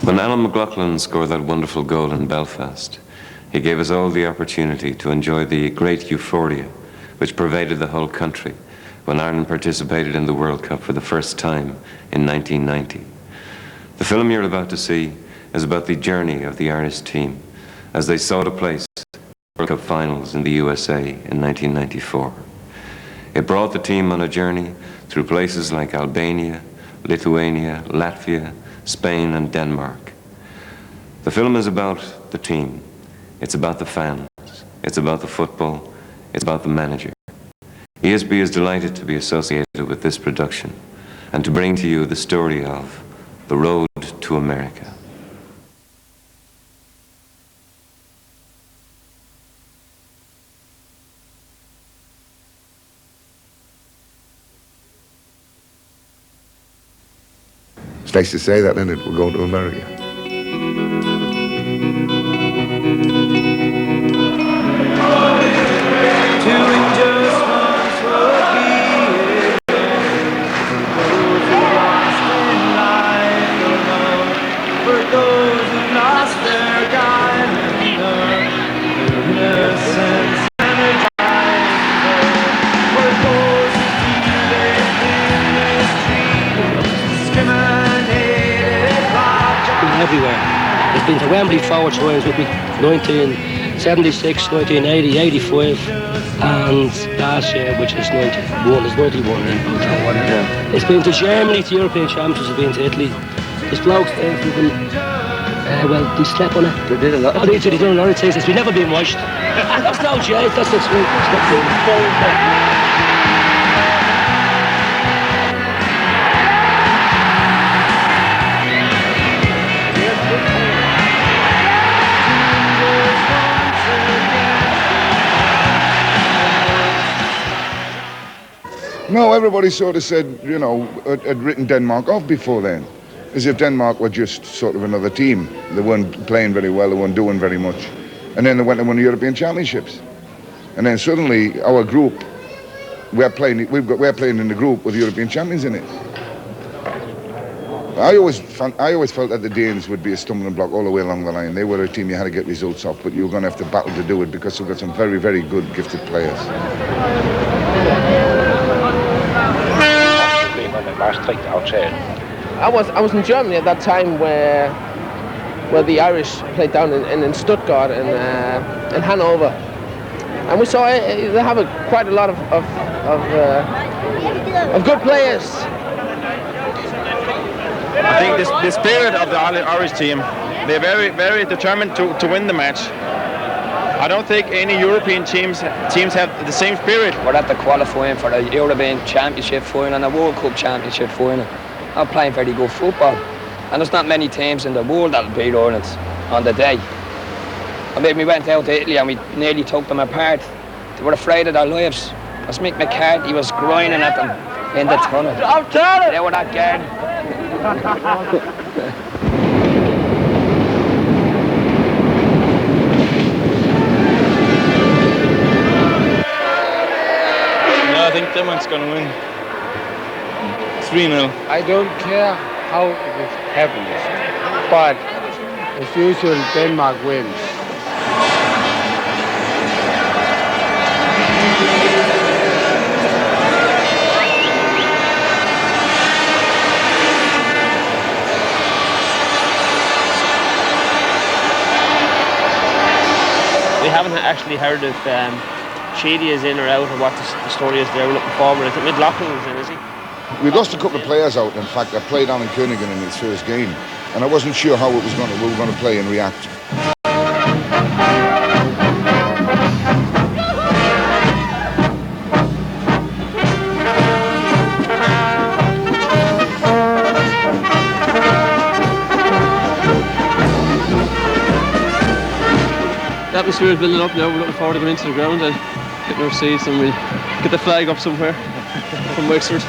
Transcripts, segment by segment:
When Alan McLaughlin scored that wonderful goal in Belfast, he gave us all the opportunity to enjoy the great euphoria which pervaded the whole country when Ireland participated in the World Cup for the first time in 1990. The film you're about to see is about the journey of the Irish team as they sought a place in the World Cup finals in the USA in 1994. It brought the team on a journey through places like Albania, Lithuania, Latvia, Spain and Denmark. The film is about the team, it's about the fans, it's about the football, it's about the manager. ESB is delighted to be associated with this production and to bring to you the story of The Road to America. It's nice to say that, isn't it? We're going to America. Everywhere. It's been to Wembley 4 times with me, 1976, 1980, 85, and last year, which is 91, is 91 in both. It's been to Germany, to European Championships, it's been to Italy. There's blokes there who've been, well, they slept on it. They did a lot. Oh, they've done a lot of things. We've never been washed. That's no joke, that's the truth. No, everybody sort of said, you know, had written Denmark off before then, as if Denmark were just sort of another team. They weren't playing very well, they weren't doing very much. And then they went and won the European Championships. And then suddenly our group, we're playing in the group with the European champions in it. I always felt that the Danes would be a stumbling block all the way along the line. They were a team you had to get results off, but you were going to have to battle to do it because they've got some very, very good, gifted players. I was in Germany at that time where the Irish played down in Stuttgart and Hanover, and we saw they have quite a lot of good players. I think the spirit of the Irish team, they're very, very determined to win the match. I don't think any European teams have the same spirit. We're at the qualifying for the European Championship final and the World Cup Championship final. I'm playing very good football. And there's not many teams in the world that'll beat Ireland on the day. I mean, we went out to Italy and we nearly took them apart. They were afraid of their lives. As Mick McCarthy was grinding at them in the tunnel. They were not guarding. I think Denmark's going to win 3-0. I don't care how it happens, but as usual, Denmark wins. We haven't actually heard if Sheedy is in or out, or what the story is there. We're looking forward. I think McLaughlin is in, is he? We lost a couple of players out. In fact, I played Alan Kernigan in his first game, and I wasn't sure how we were going to play and react. The atmosphere is building up now. We're looking forward to going into the ground and getting our seats, and we'll get the flag up somewhere from Wexford.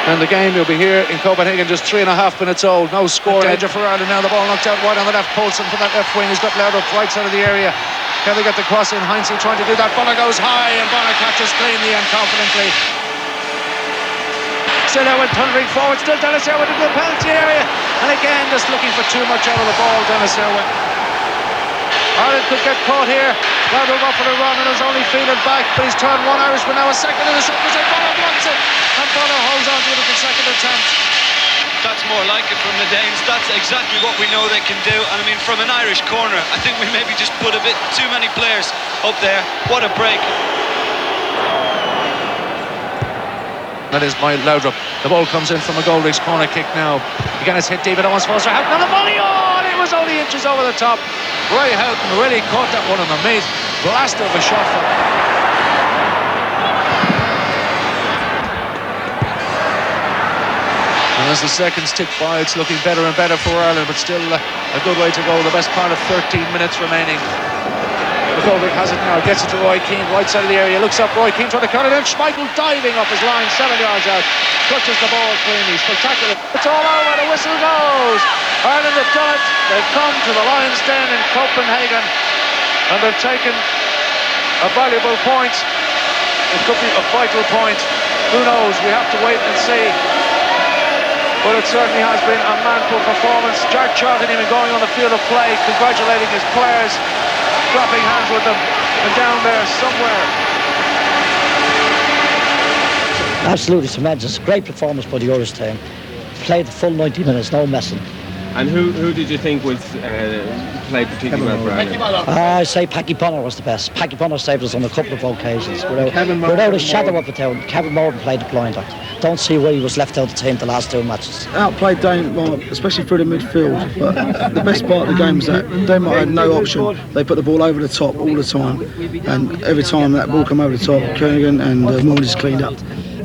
And the game will be here in Copenhagen, just 3.5 minutes old. No score. Danger for Ireland now. The ball knocked out wide on the left. Poulsen from that left wing. He's got Laudrup right side of the area. Can they get the cross in? Heinze trying to do that. Bonner goes high and Bonner catches cleanly and confidently. Still Owen thundering forward. Still Dennis Irwin into the penalty area. And again, just looking for too much out of the ball, Dennis Irwin. Ireland could get caught here. Laudrup up for the run and is only feeling back, but he's turned one Irishman now a second in the second. Bonner blocks it. And Bonner holds on to it at the second attempt. That's more like it from the Danes. That's exactly what we know they can do. And I mean, from an Irish corner, I think we maybe just put a bit too many players up there. What a break. That is by Laudrup. The ball comes in from a Goldrick's corner kick now. Again, it's hit deep. It almost falls for Houghton on the volley. Oh, and it was only inches over the top. Roy Houghton really caught that one on the meat. Blaster of a shot for him. And as the seconds tick by, it's looking better and better for Ireland, but still a good way to go. The best part of 13 minutes remaining. Goldrick has it now, gets it to Roy Keane, right side of the area, looks up, Roy Keane trying to cut it in, Schmeichel diving up his line, 7 yards out, clutches the ball cleanly, spectacular. It's all over, the whistle goes. Ireland have done it, they've come to the Lions' Den in Copenhagen, and they've taken a valuable point. It could be a vital point, who knows, we have to wait and see. But it certainly has been a manful performance. Jack Charlton even going on the field of play, congratulating his players, clapping hands with them, and down there somewhere. Absolutely tremendous. Great performance by the Irish team. Played the full 90 minutes, no messing. And who did you think was played particularly well for Ireland? I say Paddy Bonner was the best. Paddy Bonner saved us on a couple of occasions. Without a shadow of a doubt, Kevin Morgan played the blinder. Don't see why he was left out of the team the last 2 matches. Outplayed Denmark, especially through the midfield. But the best part of the game was that Denmark had no option. They put the ball over the top all the time. And every time that ball came over the top, Kernigan and Morgan just cleaned up.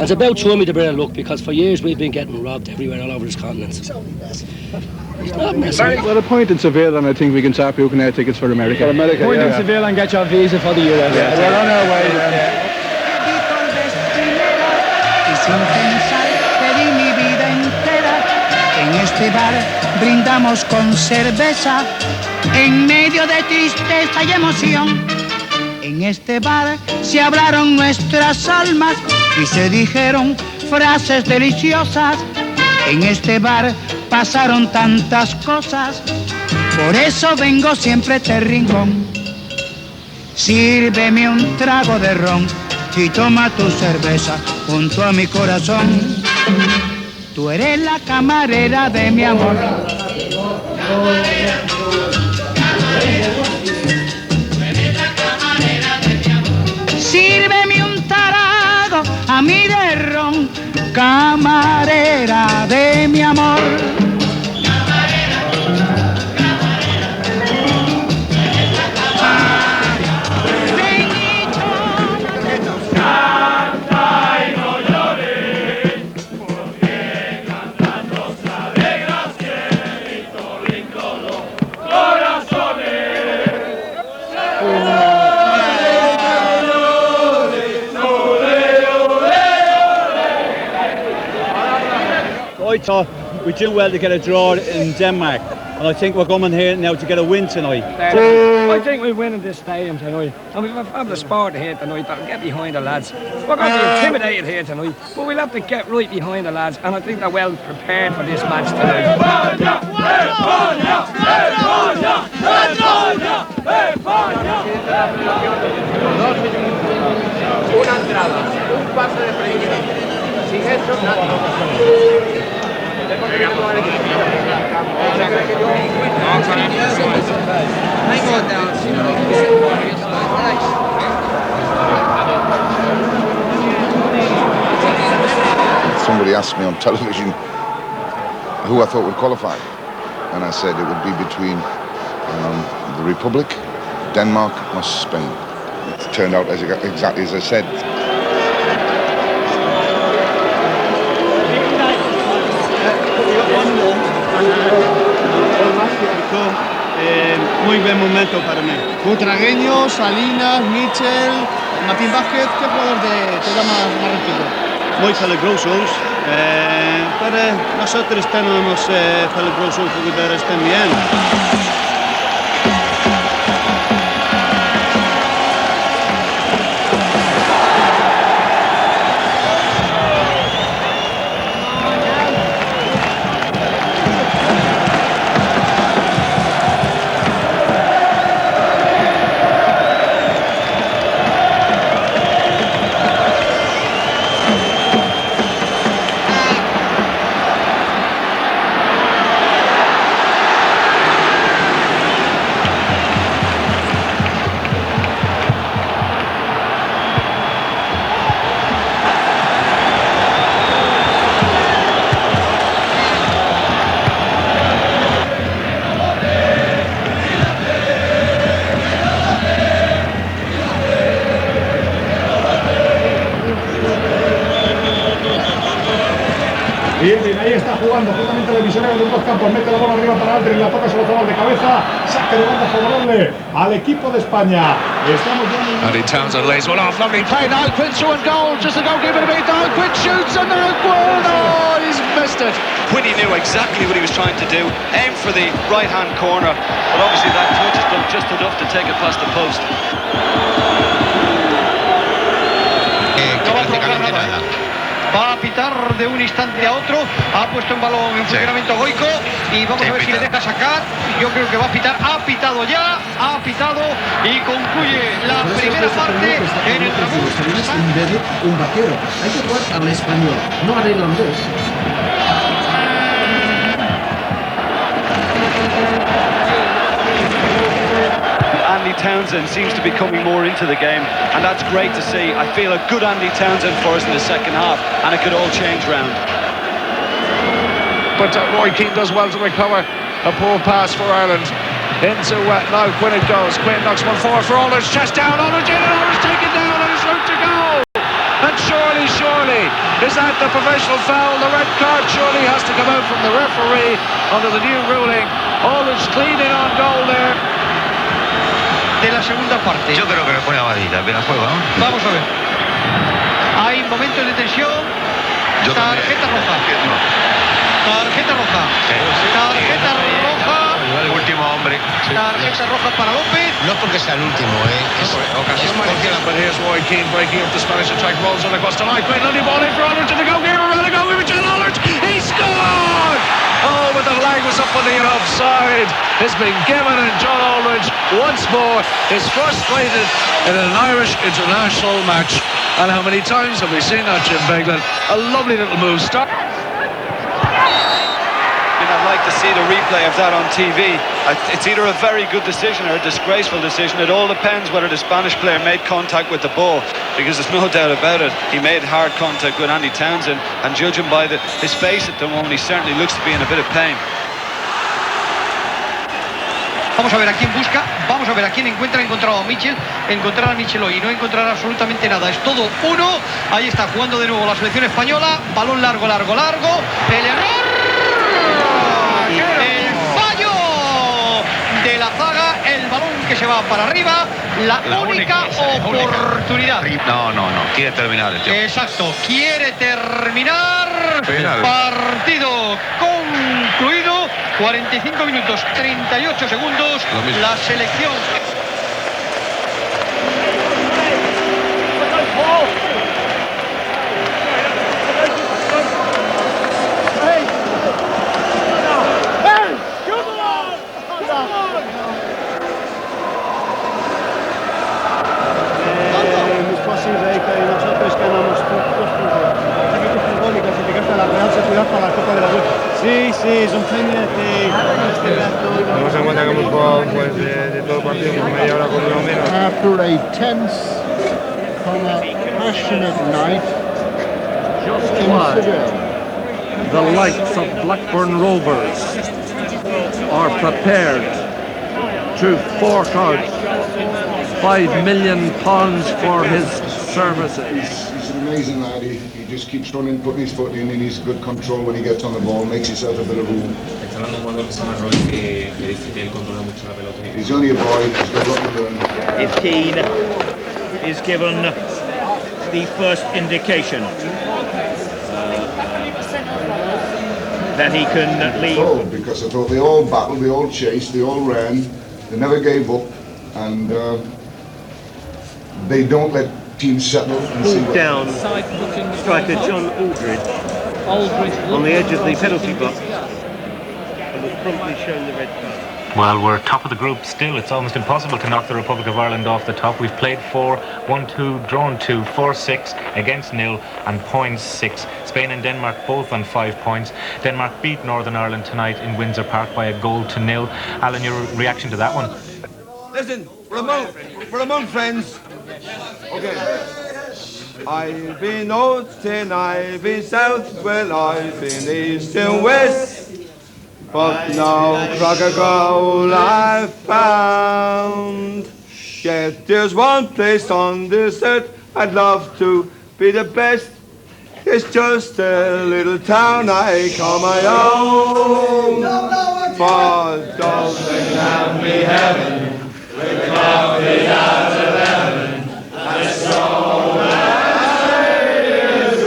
It's about showing me the brilliant look, because for years we've been getting robbed everywhere all over this continent. He's not messing. Well, a point in Seville, and I think we can start booking air tickets for America. Point in Seville and get your visa for the US. Yeah. We're on our way. En este bar brindamos con cerveza en medio de tristeza y emoción. En este bar se hablaron nuestras almas y se dijeron frases deliciosas. En este bar pasaron tantas cosas, por eso vengo siempre este rincón. Sírveme un trago de ron y toma tu cerveza junto a mi corazón. Tú eres la camarera de mi amor. Sírveme un trago a mí de ron, camarera de mi amor. I thought we'd do well to get a draw in Denmark, and I think we're coming here now to get a win tonight. I think we'll win in this stadium tonight, and we'll have the sport here tonight that'll get behind the lads. We're going to be intimidated here tonight, but we'll have to get right behind the lads, and I think they're well prepared for this match tonight. Una entrada, un pase de peligro, sin eso nada. Somebody asked me on television who I thought would qualify, and I said it would be between the Republic, Denmark or Spain. It turned out exactly as I said. Muy buen momento para mí. Butragueño, Salinas, Mitchell, Martín Vázquez, ¿qué jugador te da más respeto? Muy peligrosos. Para nosotros tenemos peligroso jugadores también. Bien, ahí está jugando justamente la divisionera de los dos campos, mete la bola arriba para Aldrin, la toca sobre el de cabeza, saque de banda favorable al equipo de España. Estamos ya Andy Townsend lays one off, lovely play now, Quinn through and goal, just a goalkeeper to beat down, Quinn shoots and now Quinn, oh, he's missed it. Quinny knew exactly what he was trying to do, aim for the right-hand corner, but obviously that touch has done just enough to take it past the post. Va a pitar de un instante a otro, ha puesto un balón en funcionamiento Goico y vamos a ver si le deja sacar. Yo creo que va a pitar, ha pitado ya, ha pitado y concluye la primera parte en el tramo. Un vaquero, hay que jugar al español, no al irlandés. Andy Townsend seems to be coming more into the game, and that's great to see. I feel a good Andy Townsend for us in the second half, and it could all change round. But Roy Keane does well to recover a poor pass for Ireland. Into now Quinn it goes. Quinn knocks one forward for Aldridge. Chest down, Aldridge in, and Aldridge taken down on his route to go. And surely, is that the professional foul? The red card surely has to come out from the referee under the new ruling. Aldridge cleaning on goal there. De la segunda parte. Yo creo que le pone a Badilla, bien al juego, ¿no? Vamos a ver. Hay momentos de tensión. Tarjeta roja. Tarjeta roja. Tarjeta roja. El último hombre. Tarjeta roja para López. No porque sea el último, ocasión parecida. But here's Roy Keane breaking up the Spanish attack. Rolls on across the line. Great lovely ball in for Aldridge to the goalkeeper. Around the goalkeeper, John Aldridge. He scored! Oh, but the flag was up on the offside. It's been given, and John Aldridge once more is frustrated in an Irish international match. And how many times have we seen that, Jim Beglin? A lovely little move. Stop. I'd like to see the replay of that on TV. It's either a very good decision or a disgraceful decision. It all depends whether the Spanish player made contact with the ball, because there's no doubt about it. He made hard contact with Andy Townsend, and judging by his face at the moment, he certainly looks to be in a bit of pain. Vamos a ver a quién busca, vamos a ver a quién encuentra. Encontrado a Mitchell, encontrar a Mitchell hoy, no encontrar absolutamente nada, es todo uno. Ahí está jugando de nuevo la selección española, balón largo, el error, el fallo de la zaga, el balón que se va para arriba, la única oportunidad. No, quiere terminar el tío. Exacto, quiere terminar. Partido concluido, 45 minutos 38 segundos, la selección. Es posible que nosotros ganamos 2 puntos. Clasificaste a la Real Sociedad para la Copa de la UEFA. Sí, es un pendiente. Tenemos en cuenta que hemos jugado pues, de todo el partido, media hora con uno menos. After a tense, passionate night in Seville. The likes of Blackburn Rovers are prepared to fork out £5 million for his services. He's an amazing lad. He just keeps running, putting his foot in, and he's good control when he gets on the ball, makes himself a bit of room. He's only a boy, he's got a lot to learn. If Keane is given the first indication. that he can leave? Oh, because I thought they all battled, they all chased, they all ran, they never gave up, and they don't let teams settle and see what Down striker John Aldridge on the edge of the penalty box and was promptly shown the red card. Well, we're top of the group still. It's almost impossible to knock the Republic of Ireland off the top. We've played 4, 1-2, drawn 2, 4-6 against 0 and points 6. Spain and Denmark both on 5 points. Denmark beat Northern Ireland tonight in Windsor Park by a goal to 0. Alan, your reaction to that one? Listen, we're among friends. Okay. I've been north and I've been south, well I've been east and west. But now Cracker Goal I've found. Yet there's one place on this earth I'd love to be the best. It's just a little town I call my own. For doesn't have me heaven, with coffee at 11, and so nice is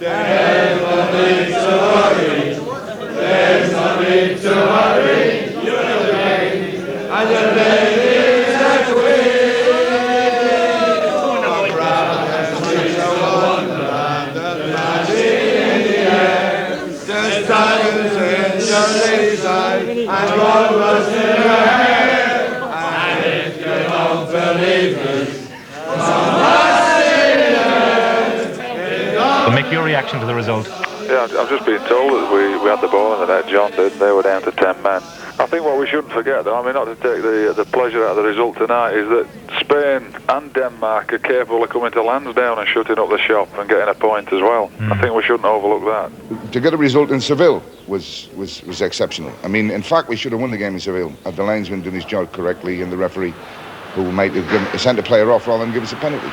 there's no need to hurry, there's no need to hurry, you're the king, and the ladies that win. I'm proud and she's a wonderland, the magic in the air. There's diamonds in your lady's eye, and roses in her hair. And if you don't believe it, Well, Mick, your reaction to the result? Yeah, I've just been told that we had the ball in the net. John did. They were down to 10 men. I think what we shouldn't forget, though, I mean, not to take the pleasure out of the result tonight, is that Spain and Denmark are capable of coming to Lansdowne and shutting up the shop and getting a point as well. I think we shouldn't overlook that. To get a result in Seville was exceptional. I mean, in fact, we should have won the game in Seville had the linesman done his job correctly and the referee, who might have sent a player off rather than give us a penalty.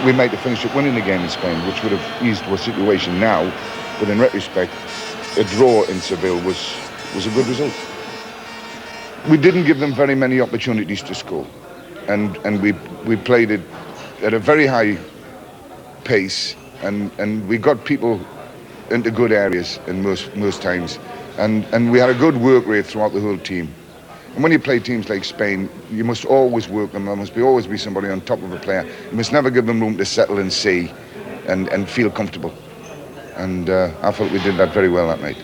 We might have finished up winning the game in Spain, which would have eased our situation now. But in retrospect, a draw in Seville was a good result. We didn't give them very many opportunities to score, and we played it at a very high pace, and we got people into good areas in most times, and we had a good work rate throughout the whole team. And when you play teams like Spain, you must always work them. There must always be somebody on top of a player. You must never give them room to settle and see and feel comfortable. And I felt we did that very well that night.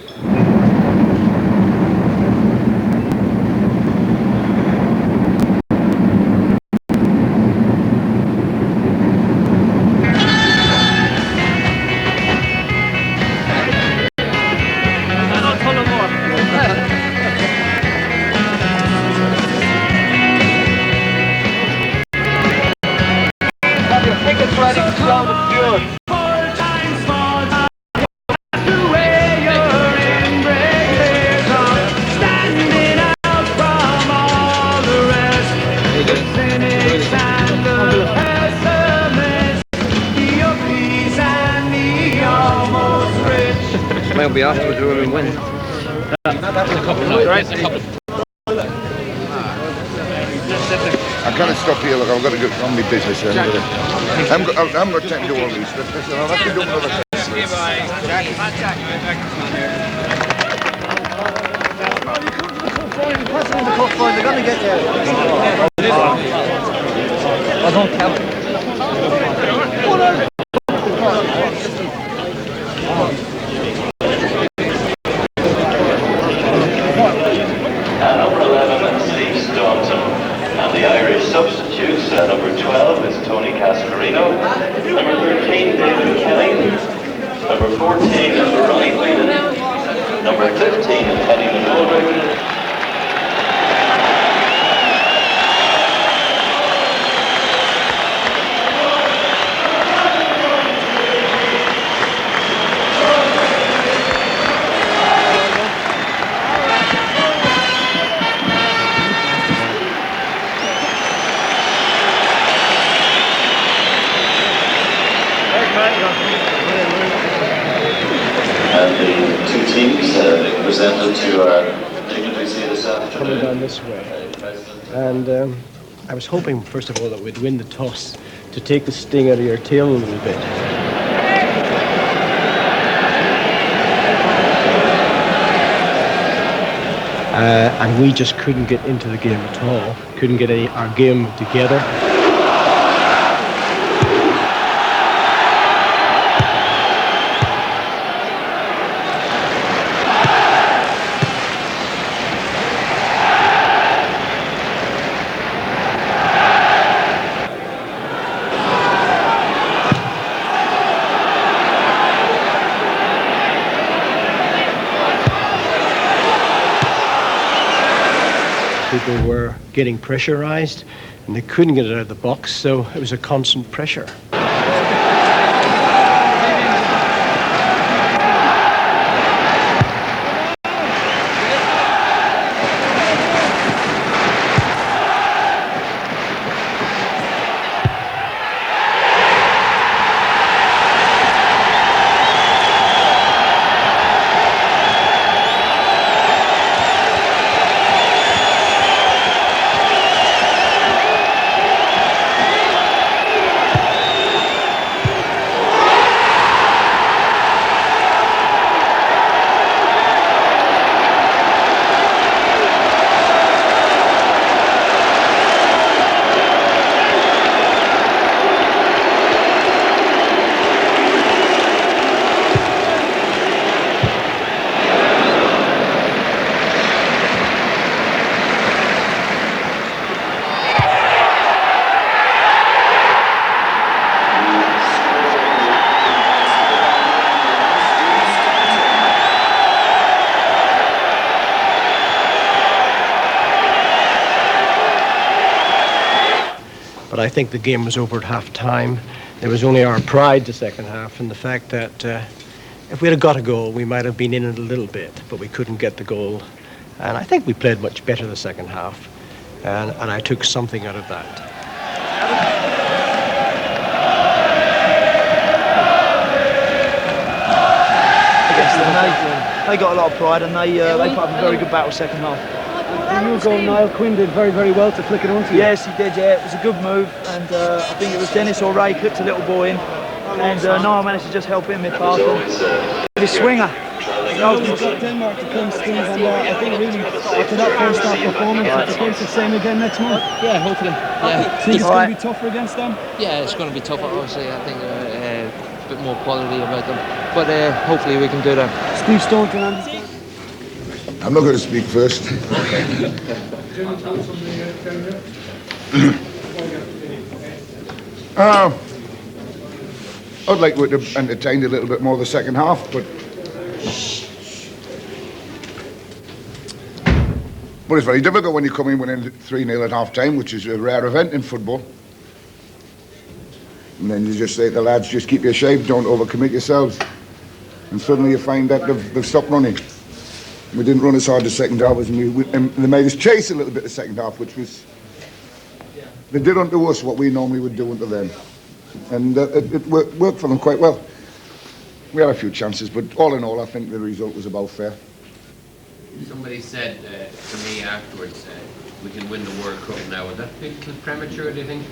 Might be afterwards whoever wins. That's a couple of Right, a couple. I can't stop here, look, I've got to get on my business. I'm got time to do all these. I'll have to do another thing. They're going to get there. I don't count. Number 11 is Steve Staunton, and the Irish substitutes, number 12 is Tony Cascarino, number 13 David Kelly, number 14 is Ronnie Whelan, number 15 is Eddie McGoldrick. And the two teams presented to our dignitaries here this afternoon. Coming down this way. And I was hoping, first of all, that we'd win the toss to to take the sting out of your tail a little bit. And we just couldn't get into the game at all. Couldn't get our game together. People were getting pressurized and they couldn't get it out of the box, so it was a constant pressure. But I think the game was over at half-time. It was only our pride the second half and the fact that if we had got a goal, we might have been in it a little bit, but we couldn't get the goal. And I think we played much better the second half, and I took something out of that. They got a lot of pride and they put up a very good battle second half. Your goal, Niall Quinn did very, very well to flick it onto you. Yes, he did, yeah. It was a good move, and I think it was Dennis or Ray clipped a little ball in, and Niall managed to just help him mid-pass. His swinger. You've got Denmark to come, Steve, and I think really after that first half performance, it's against the same again next month. Yeah, hopefully. Yeah. Think it's going to be tougher against them? Yeah, it's going to be tougher, obviously. I think a bit more quality about them, but hopefully we can do that. Steve Staunton, Andy. I'm not going to speak first. I'd like to have entertained a little bit more the second half, but it's very difficult when you come in winning 3-0 at half-time, which is a rare event in football. And then you just say to the lads, just keep your shape, don't overcommit yourselves. And suddenly you find that they've stopped running. We didn't run as hard the second half as and they made us chase a little bit the second half, which was... They did unto us what we normally would do unto them. And it worked for them quite well. We had a few chances, but all in all, I think the result was about fair. Somebody said to me afterwards, we can win the World Cup now. Would that be premature, do you think?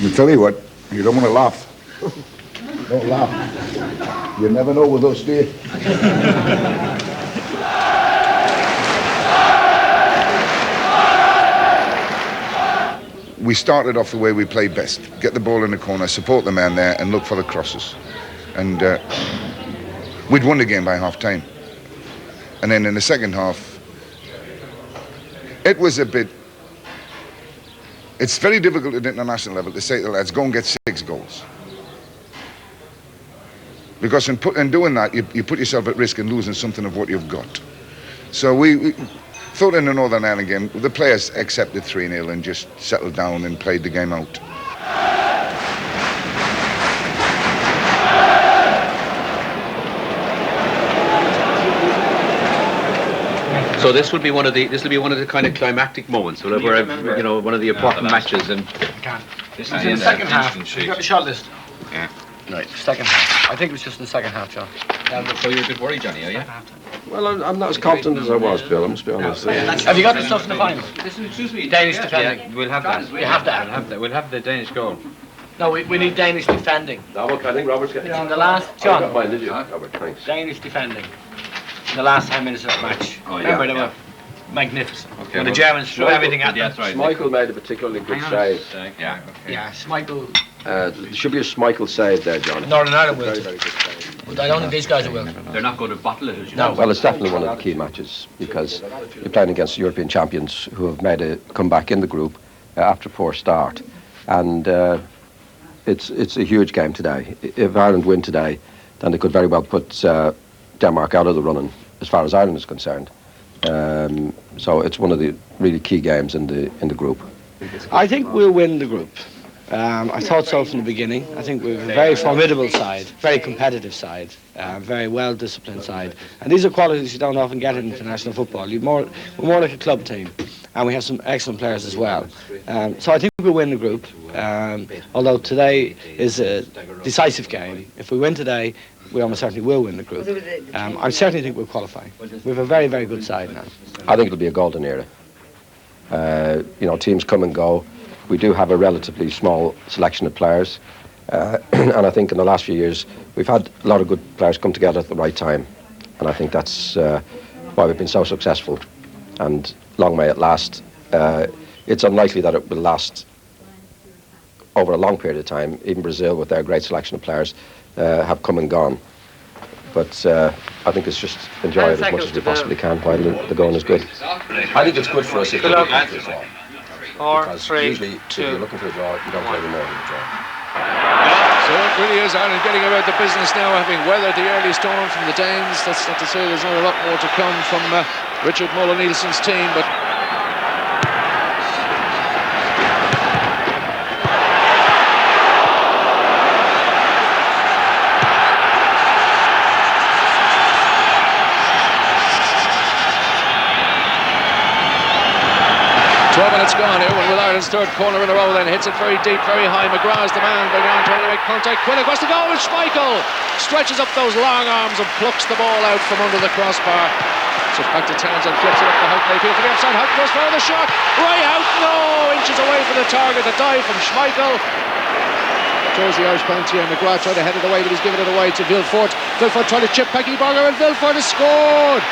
I tell you what, you don't want to laugh. Don't laugh. You never know with us, do you? We started off the way we played best. Get the ball in the corner, support the man there, and look for the crosses. And we'd won the game by half-time. And then in the second half, it was a bit... It's very difficult at international level to say to the lads, go and get 6 goals. Because in doing that, you put yourself at risk in losing something of what you've got. So we thought in the Northern Ireland game, the players accepted 3-0 and just settled down and played the game out. So this will be one of the kind of climactic moments, where you know, one of the important matches. And this is in the second half. You got the shot list. Yeah. Right, second half. I think it was just in the second half, John. So you're a bit worried, Johnny, are you? Well, I'm not as confident as I was, Bill, I must be honest. Have you got the stuff in the final? Excuse me. Danish defending. Yeah, we'll have that. You have that? We'll have that. We'll have the Danish goal. No, we need Danish defending. No, I think Robert's getting it. In the last, John. I got mine, did you? Robert, thanks. Danish defending. In the last 10 minutes of that match. Oh, yeah, Remember, they were magnificent. Okay, When the Germans threw everything at them. That's right. Schmeichel made a particularly good save. Yeah. Okay. Yeah, Schmeichel. There should be a Schmeichel save there, John. Northern Ireland will. Very, very good save. But I don't think these guys will. They're not going to bottle it, as you know. Well, it's definitely one of the key matches because you're playing against European champions who have made a comeback in the group after a poor start. And it's a huge game today. If Ireland win today, then they could very well put Denmark out of the running as far as Ireland is concerned. So it's one of the really key games in the group. I think we'll win the group. I thought so from the beginning. I think we're a very formidable side, very competitive side, very well-disciplined side. And these are qualities you don't often get in international football. We're more like a club team, and we have some excellent players as well. So I think we'll win the group, although today is a decisive game. If we win today, we almost certainly will win the group. I certainly think we'll qualify. We have a very, very good side now. I think it'll be a golden era. Teams come and go. We do have a relatively small selection of players, and I think in the last few years we've had a lot of good players come together at the right time, and I think that's why we've been so successful, and long may it last. It's unlikely that it will last over a long period of time. Even Brazil, with their great selection of players, have come and gone, but I think it's just enjoy it as much as we possibly can while the going is good. I think it's good for us if we're looking for a draw. Because usually, if you're looking for a draw, you don't play any more than a draw. So it really is Ireland getting about the business now, having weathered the early storm from the Danes. That's not to say there's not a lot more to come from Richard Mullen-Nielsen's team, but 12 minutes gone here with Ireland's third corner in a row, then hits it very deep, very high. McGrath's the man going on, trying to make contact. Quinn across the goal, and Schmeichel stretches up those long arms and plucks the ball out from under the crossbar. So back to Townsend, flips it up to Houghton, appeal for the offside. Houghton goes for the shot, right out, no, inches away from the target. The dive from Schmeichel. Towards the Irish penalty, and McGrath tried to head it away, but he's given it away to Vilfort. Vilfort tried to chip Peggy Burger, and Vilfort has scored.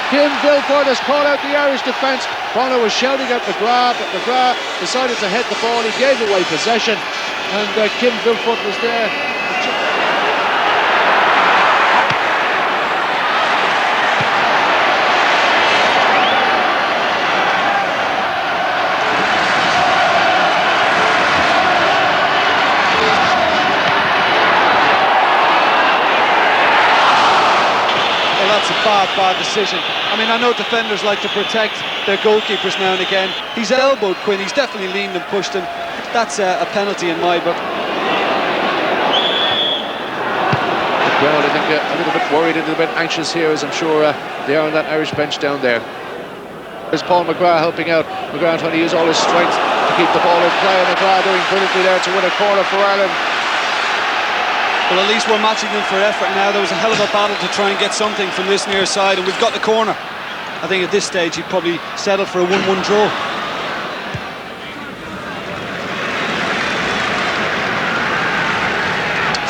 Kim Vilfort has called out the Irish defence. Bono was shouting at McGrath, but McGrath decided to head the ball. He gave away possession, and Kim Vilfort was there. Bad decision. I mean, I know defenders like to protect their goalkeepers now and again. He's elbowed Quinn, he's definitely leaned and pushed him. That's a penalty in my book. Well, I think a little bit worried, a little bit anxious here, as I'm sure they are on that Irish bench down there. There's Paul McGrath helping out. McGrath trying to use all his strength to keep the ball in play. McGrath doing brilliantly there to win a corner for Ireland. Well, at least we're matching them for effort now. There was a hell of a battle to try and get something from this near side, and we've got the corner. I think at this stage he'd probably settle for a 1-1 draw.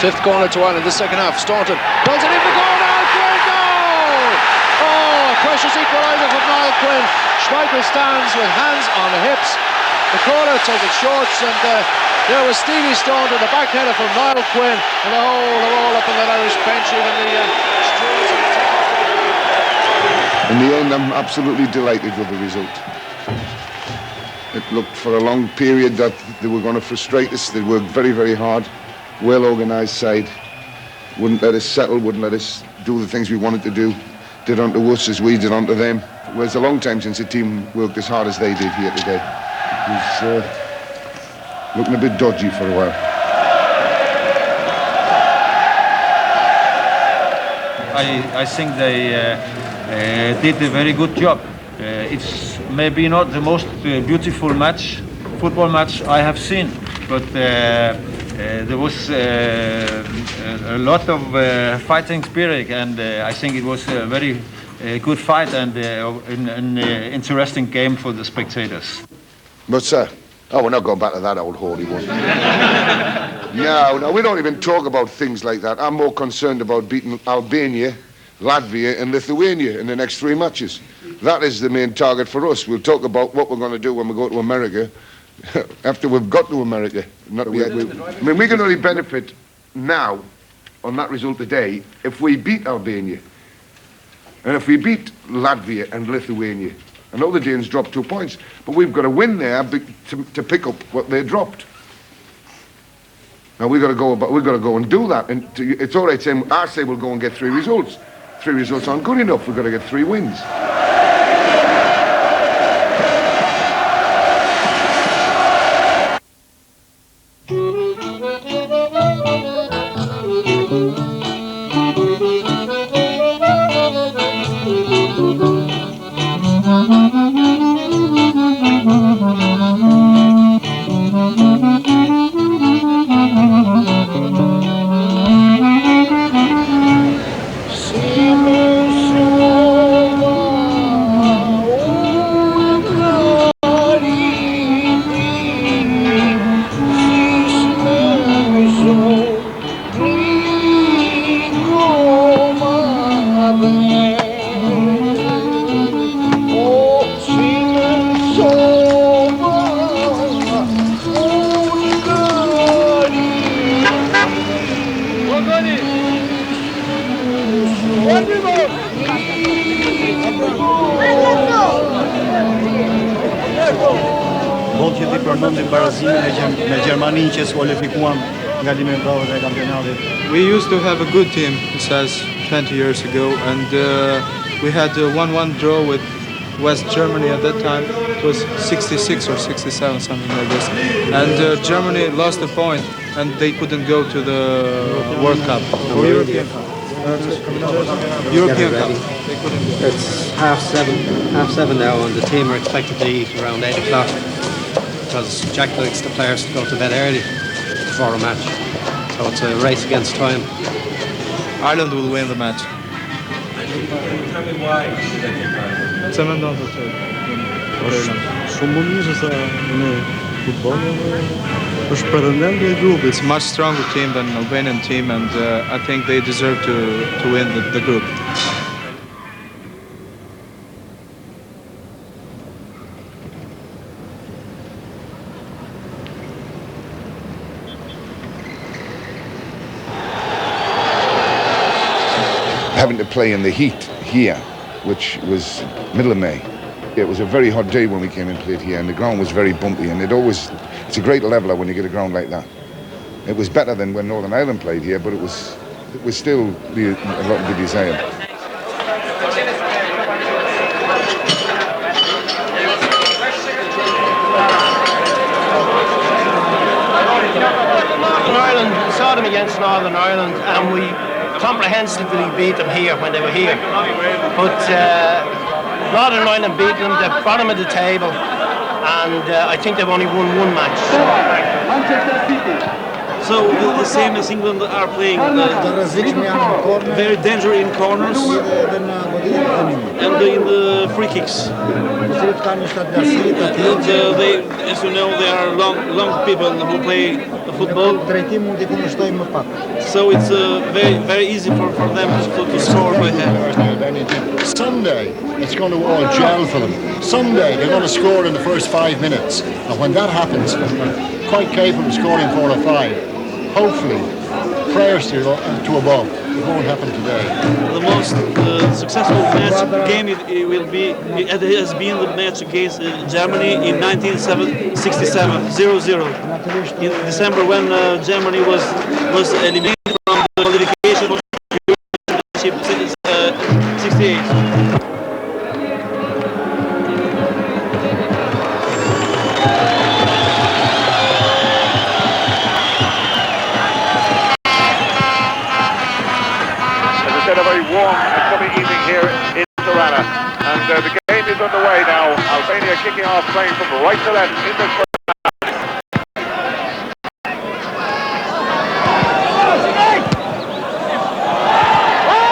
Fifth corner to Ireland, the second half. Staunton pulls it in the goal. Niall Quinn, goal! Oh, precious equaliser from Niall Quinn. Schmeichel stands with hands on the hips. The corner took it short, and there was Stevie Staunton, the backheader from Niall Quinn, and they're all up on that Irish bench. Even in the end, I'm absolutely delighted with the result. It looked for a long period that they were going to frustrate us. They worked very, very hard. Well-organised side. Wouldn't let us settle, wouldn't let us do the things we wanted to do. Did unto us as we did unto them. Well, it's a long time since a team worked as hard as they did here today. It was looking a bit dodgy for a while. I think they did a very good job. It's maybe not the most beautiful football match I have seen, but there was a lot of fighting spirit, and I think it was a very a good fight and an interesting game for the spectators. But sir, oh, we're not going back to that old holy one. No, we don't even talk about things like that. I'm more concerned about beating Albania, Latvia and Lithuania in the next 3 matches. That is the main target for us. We'll talk about what we're going to do when we go to America after we've got to America. Not yet. I mean, we can only benefit now on that result today if we beat Albania and if we beat Latvia and Lithuania. I know the Danes dropped 2 points, but we've got to win there to pick up what they dropped. Now we've got to go and do that. And it's all right saying, I say we'll go and get 3 results. 3 results aren't good enough. We've got to get 3 wins. Që ti përmendim barazimin me Gjermaninë që skualifikuam nga eliminatorët e kampionatit. We used to have a good team, it says 20 years ago, and we had a 1-1 draw with West Germany at that time. It was 66 or 67, something like this. And Germany lost a point, and they couldn't go to the World Cup. Or European Cup. European Cup. They couldn't go. It's 7:30 now, and the team are expected to eat around 8 o'clock. Because Jack likes the players to go to bed early before a match. So it's a race against time. Ireland will win the match. Tell me why It's a much stronger team than the Albanian team, and I think they deserve to win the group. Having to play in the heat here, which was middle of May. It was a very hot day when we came and played here, and the ground was very bumpy, and it's a great leveler when you get a ground like that. It was better than when Northern Ireland played here, but it was still a lot to be desired. Ireland saw them against Northern Ireland, and we comprehensively beat them here when they were here. But Northern Ireland beat them, the bottom of the table, and I think they've only won 1 match. So the same as England are playing, very dangerous in corners and in the free kicks. And they, as you know, they are long people who play football. So it's very easy for them to score by hand. Someday it's going to all gel for them. Someday they're going to score in the first 5 minutes. And when that happens, they're quite capable of scoring 4 or 5. Hopefully, prayers to above. It won't happen today. The most successful game it will be. It has been the match against Germany in 1967, 0-0. In December, when Germany was eliminated from the qualification championship 68. A very warm and sunny evening here in Tirana, and the game is underway now. Albania kicking off, playing from right to left in the first half.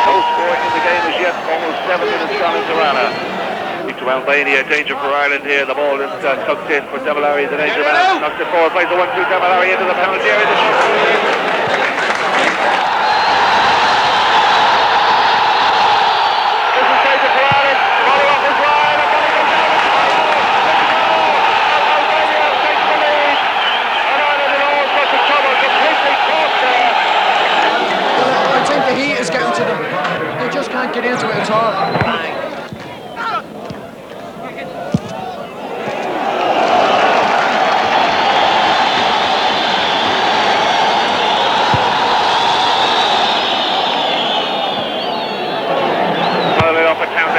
No score in the game as yet, almost 7 minutes Albania. Danger for Ireland here. The ball is tucked in for Demolari, the danger man. Knocks it forward, plays the 1-2 Demolari into the penalty area. This is danger for Ireland. Rolling off his line. And then he goes down. Albania takes the lead. And Ireland in all sorts of trouble. Completely caught there. I think the heat is getting to them. They just can't get into it at all.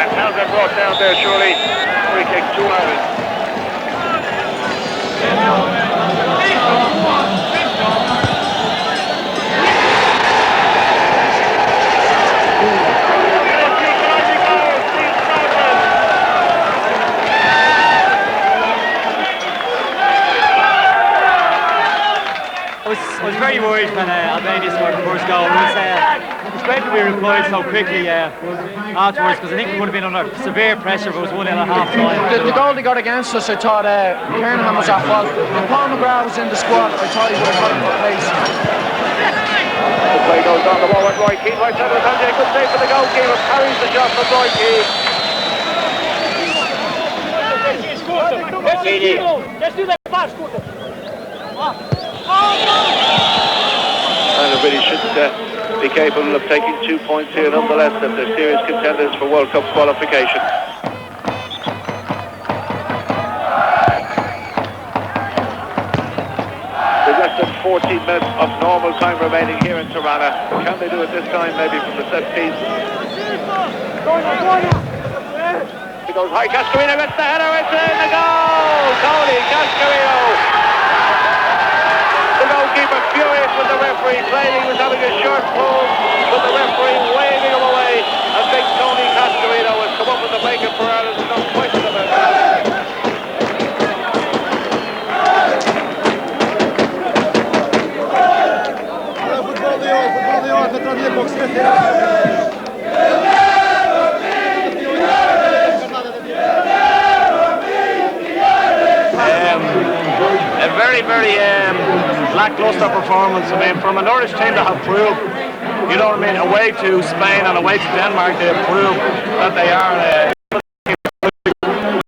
Townsend brought down there, surely. Free kick to Ireland. I was very worried when Albania scored the first goal. It's great that we replied so quickly afterwards, because I think we would have been under severe pressure if it was 1-0 at half time. The goal they got against us, I thought Kernahan was at fault. If Paul McGrath was in the squad, I thought he would have got him for place. The play goes on, the ball went Roy Keane, right side of the Sanjay. Good save for the goalkeeper, carries the shot from Roy Keane. Let's do that fast, And really should be capable of taking 2 points here nonetheless, if they're serious contenders for World Cup qualification. With less than 14 minutes of normal time remaining here in Tirana. Can they do it this time, maybe from the set piece? He goes high, Cascarino gets the header, it's in the goal! Tony Cascarino! The goalkeeper furious with the referee, claiming he was having a short pull, but the referee waving him away. And big Tony Cascarino has come up with the bacon for Ireland, there's no question about that. A very, very lacklustre performance. I mean, from an Irish team that have proved, you know what I mean, away to Spain and away to Denmark, they have proved that they are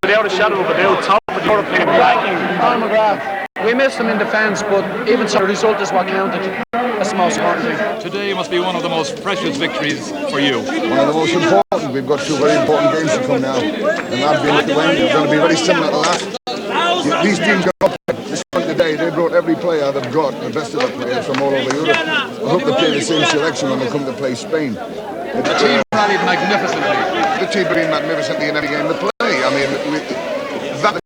without a shadow of a doubt top of the European ranking. Paul McGrath, we missed him in defence, but even so, the result is what counted. That's the most important thing. Today must be one of the most precious victories for you. One of the most important. We've got 2 very important games to come now, and that'll be Lithuania. It's going to be very similar to that. These teams got up this one today. They brought every player they've got, the best of the players from all over Europe. I hope they play the same selection when they come to play Spain. The team rallied magnificently. The team rallied magnificently in every game they play. I mean, that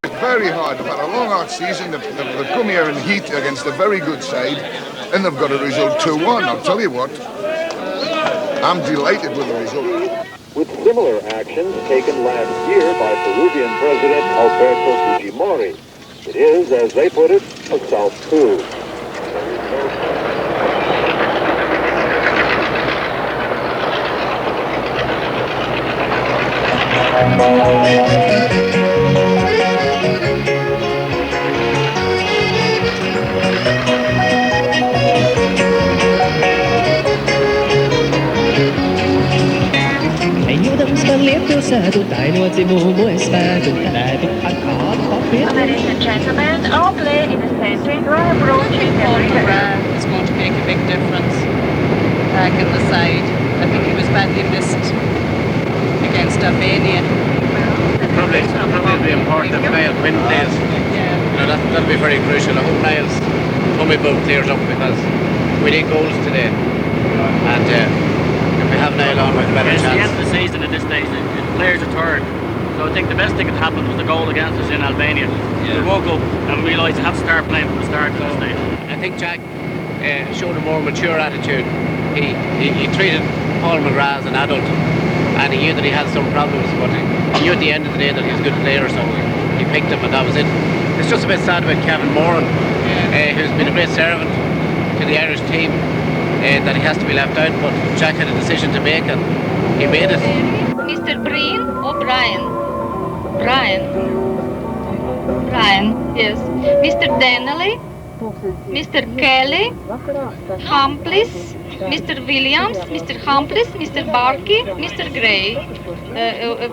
is very hard. They've had a long, hard season. They've come here in heat against a very good side, and they've got a result 2-1. I'll tell you what, I'm delighted with the result. With similar actions taken last year by Peruvian President Alberto Fujimori. It is, as they put it, a South coup. Ladies and gentlemen, all play in the center. We're approaching Paul McGrath is going to make a big difference back in the side. I think he was badly missed against Albania. Probably the important if Niall win plays. You know, that'll be very crucial. I hope Niall's tummy bug clears up, because we need goals today. And if we have Niall on, we have a better It's chance. the end of the season at this stage. The players are tired. So I think the best thing that happened was the goal against us in Albania. We woke up and realised we have to start playing from the start at this stage. I think Jack showed a more mature attitude. He treated Paul McGrath as an adult, and he knew that he had some problems, but he knew at the end of the day that he was a good player, so he picked him, and that was it. It's just a bit sad about Kevin Moran, who's been a great servant to the Irish team, that he has to be left out, but Jack had a decision to make, and he made it. Mr. Breen O'Brien. Brian. Brian, yes. Mr. Donnelly, Mr. Kelly, Humphreys, Mr. Williams, Mr. Humphreys, Mr. Barkey, Mr. Gray.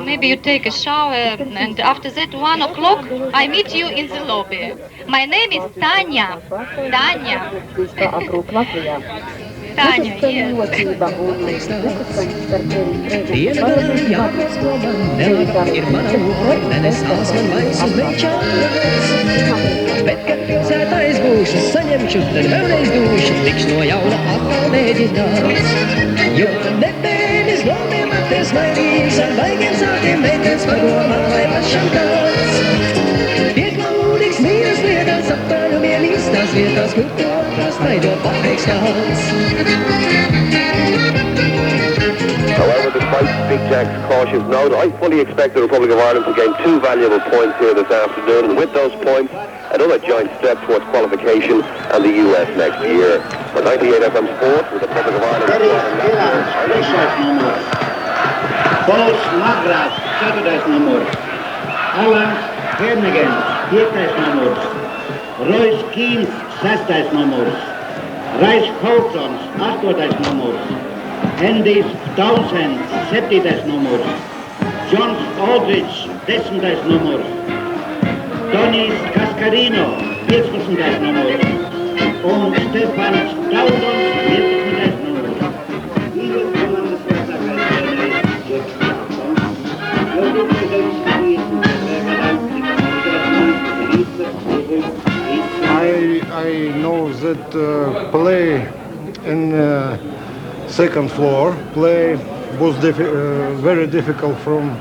Maybe you take a shower, and after that, 1 o'clock, I meet you in the lobby. My name is Tanya. Tanya. Tanya, yes. Tiene jakob złoman, nela firmana renesans man maisus meičāns. Bet, kad pilsētā es būšu, saņemšu, tad vēlreiz došu, tikšu no jauna atkal mēģinās. Jo nepēnis lomiem atties mairīs, ar baigiem sātiem meitenes padomāt, lai pašam tāds. Pieklaudīgs mīras lietās, aptājumiem īstās vietās, kur to atrast, taido pateiks kāds. However, despite Big Jack's cautious note, I fully expect the Republic of Ireland to gain 2 valuable points here this afternoon, and with those points, another joint step towards qualification and the US next year. For 98 FM Sport, with the Republic of Ireland. Paul's McGrath, 7th number. Alan Hernigan, 8th number. Royce Keane, 6th number. Rice Houghton, 8th number. Andy Townsend, 7th number. John Aldrich, 10th number. Tony Cascarino, 14th number. Und Stefan Staudon, 14th number. I know that play in second floor play was very difficult from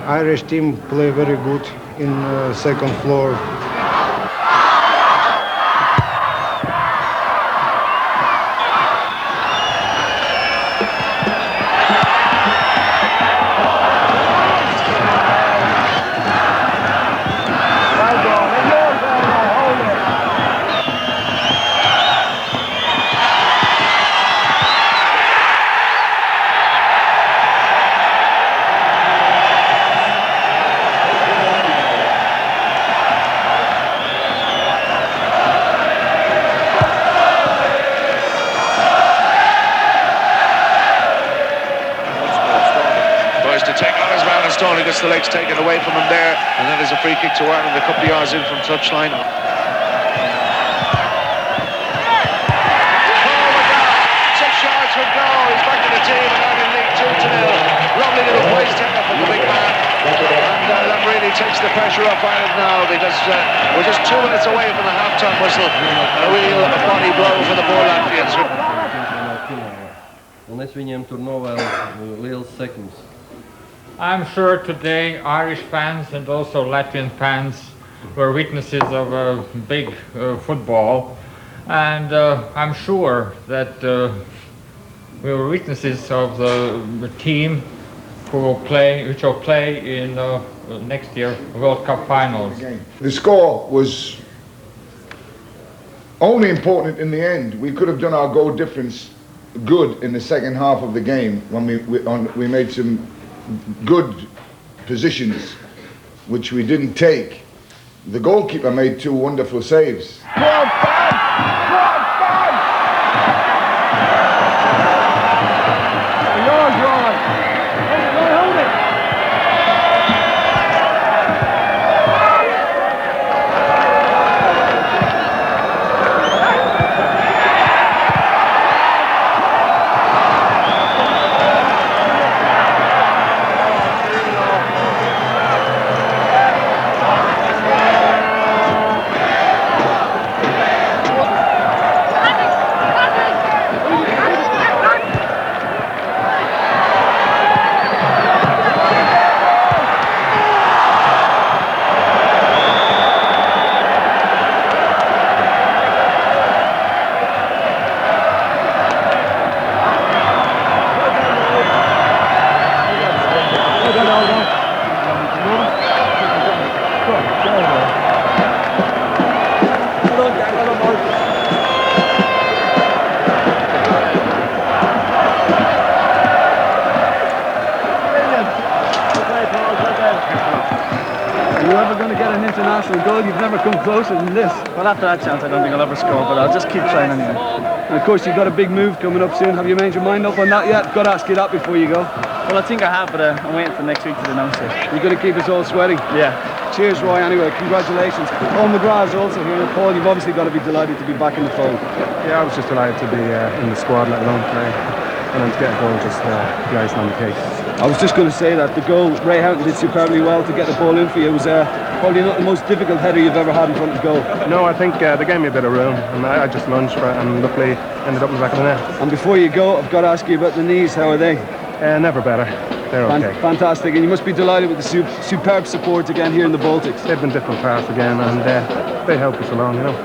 Irish team play very good in second floor. Gets the legs taken away from him there, and that is a free kick to Ireland a couple of yards in from touchline. Oh my God, 6 yards from goal, he's back to the team and Ireland lead 2-0. Lovely little waist taker from the big man, and that really takes the pressure off Ireland now, because we're just 2 minutes away from the half-time whistle, and a real body blow for the poor Latvians. Un es viņiem tur novēlu liels sekmes. I'm sure today Irish fans and also Latvian fans were witnesses of a big football, and I'm sure that we were witnesses of the team which will play in next year World Cup finals. The score was only important in the end. We could have done our goal difference good in the second half of the game when we made some good positions which we didn't take. The goalkeeper made 2 wonderful saves. Arsenal goal, you've never come closer than this. Well, after that chance, I don't think I'll ever score, but I'll just keep trying anyway. And of course, you've got a big move coming up soon. Have you made your mind up on that yet? Got to ask you that before you go. Well, I think I have, but I'm waiting for next week to announce it. You're going to keep us all sweating? Yeah. Cheers, Roy, anyway. Congratulations. Paul McGrath is also here. Paul, you've obviously got to be delighted to be back in the fold. Yeah, I was just delighted to be in the squad, let alone play. And then to get a goal, just the icing on the cake. I was just going to say that the goal, Ray Houghton did superbly well to get the ball in for you. It was probably not the most difficult header you've ever had in front of goal. No, I think they gave me a bit of room, and I just lunged for it, and luckily ended up in the back of the net. And before you go, I've got to ask you about the knees. How are they? Never better. They're okay. Fantastic, and you must be delighted with the superb support again here in the Baltics. They've been different paths again, and they help us along, you know.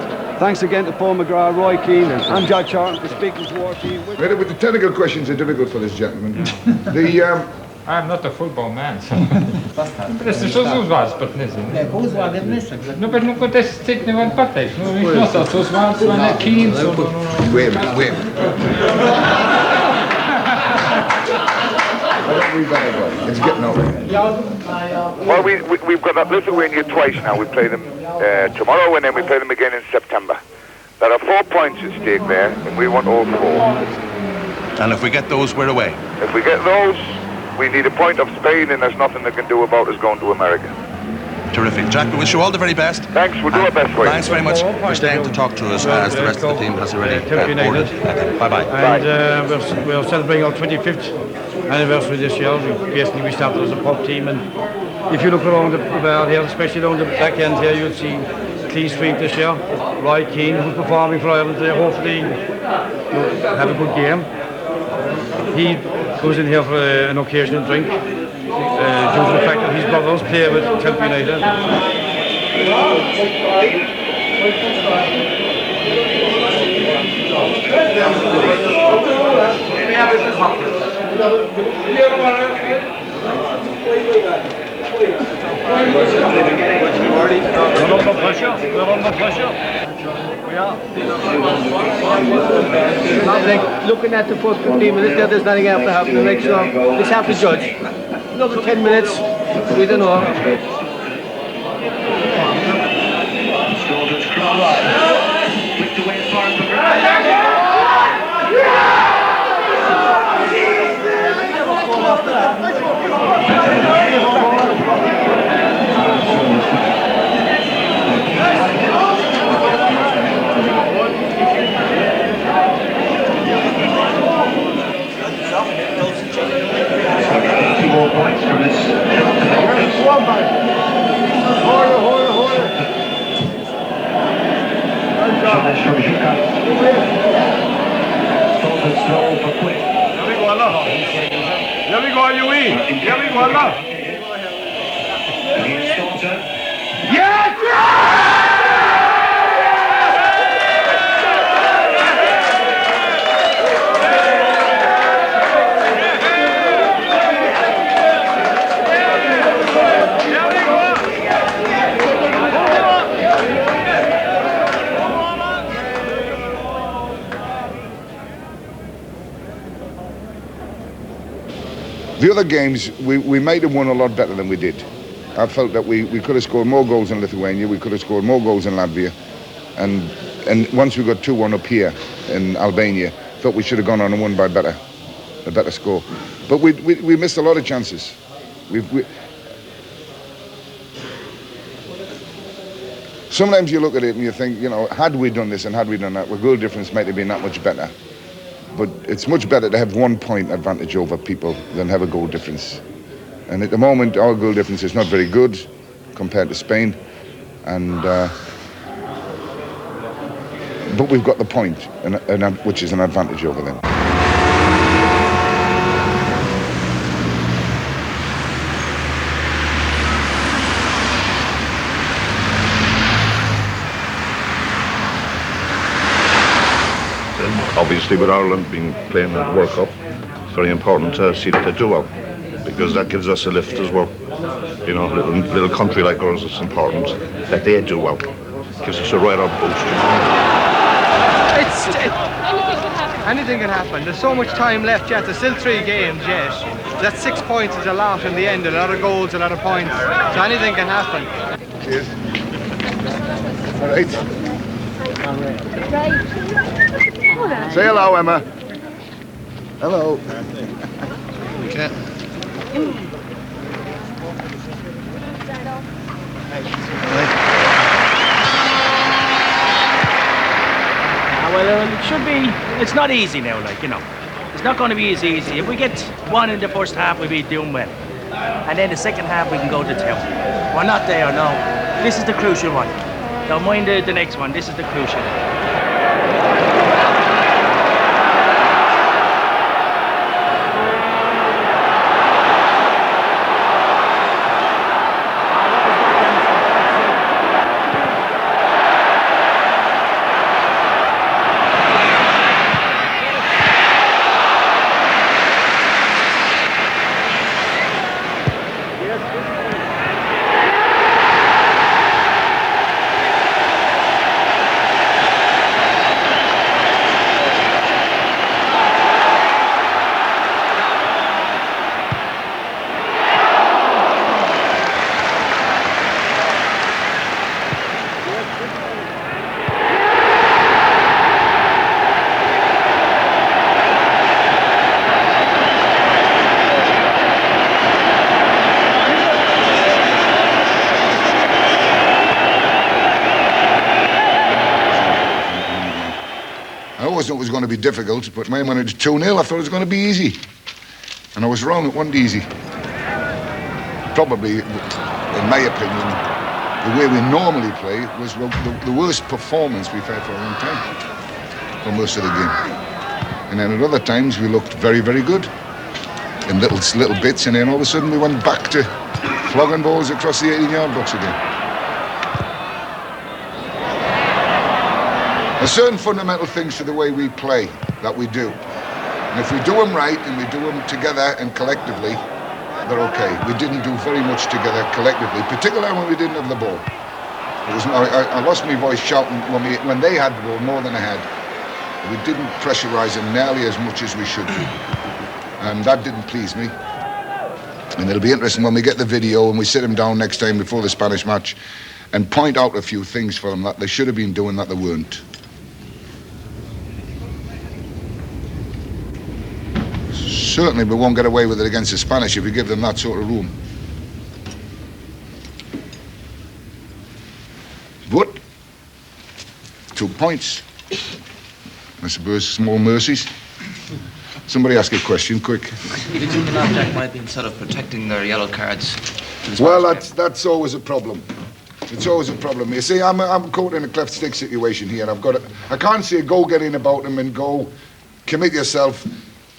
Thanks again to Paul McGrath, Roy Keane, and Jack Charlton for speaking to our team. With the technical questions are difficult for this gentleman. I'm not a football man, so... Просто что за вас поднесли? Ну, потому что это степень вам потек. Ну, и что, so вас на Keane, so... Wait a minute. It's getting over. Well, we've got Lithuania twice now. We play them tomorrow, and then we play them again in September. There are 4 points at stake there, and we want all 4. And if we get those, we're away. If we get those, we need a point of Spain, and there's nothing they can do about us going to America. Terrific. Jack, we wish you all the very best. Thanks, we'll do our best for you. Thanks very much for staying to talk to us as the rest of the team has already boarded. Bye-bye. And we're celebrating our 25th anniversary this year. Basically, we started as a pub team, and if you look around the bar here, especially down the back end here, you'll see clean streak this year. Roy Keane, who's performing for Ireland today, hopefully have a good game. He goes in here for an occasional drink, due to the fact that his brothers play with Temple United. They're under pressure. They're under pressure. We are. I think looking at the first 15 minutes, there's nothing else to happen. The next one, just have to judge. Another 10 minutes, we don't know. Points from this. The other games, we might have won a lot better than we did. I felt that we could have scored more goals in Lithuania, we could have scored more goals in Latvia, and once we got 2-1 up here in Albania, felt we should have gone on and won by a better score. But we missed a lot of chances. Sometimes you look at it and you think, you know, had we done this and had we done that, our goal difference might have been that much better. But it's much better to have 1 point advantage over people than have a goal difference. And at the moment, our goal difference is not very good compared to Spain. And but we've got the point, which is an advantage over them. Obviously, with Ireland being playing the World Cup, it's very important to see that they do well, because that gives us a lift as well. You know, little country like ours, it's important that they do well. Gives us a right up boost. Anything can happen. There's so much time left yet. There's still 3 games yet. That 6 points is a lot in the end. A lot of goals, a lot of points. So anything can happen. Cheers. All right. Say hello, Emma. Hello. Okay. Well, it should be. It's not easy now, like, you know. It's not going to be as easy. If we get one in the first half, we'll be doing well. And then the second half, we can go to town. We're not there, no. This is the crucial one. Don't mind the next one. This is the crucial one. I thought it was going to be difficult, but when it was 2-0, I thought it was going to be easy. And I was wrong, it wasn't easy. Probably, in my opinion, the way we normally play was the worst performance we've had for a long time, for most of the game. And then at other times, we looked very, very good in little bits, and then all of a sudden we went back to flogging balls across the 18-yard box again. There's certain fundamental things to the way we play that we do. And if we do them right and we do them together and collectively, they're okay. We didn't do very much together collectively, particularly when we didn't have the ball. I lost my voice shouting when they had the ball more than I had. We didn't pressurise them nearly as much as we should do. And that didn't please me. And it'll be interesting when we get the video and we sit them down next time before the Spanish match and point out a few things for them that they should have been doing that they weren't. Certainly we won't get away with it against the Spanish if we give them that sort of room. But 2 points. I suppose small mercies. Somebody ask a question, quick. Did you think Jack might be sort of protecting their yellow cards? Well, that's always a problem. It's always a problem. You see, I'm caught in a cleft stick situation here, and I can't say go get in about them and go commit yourself,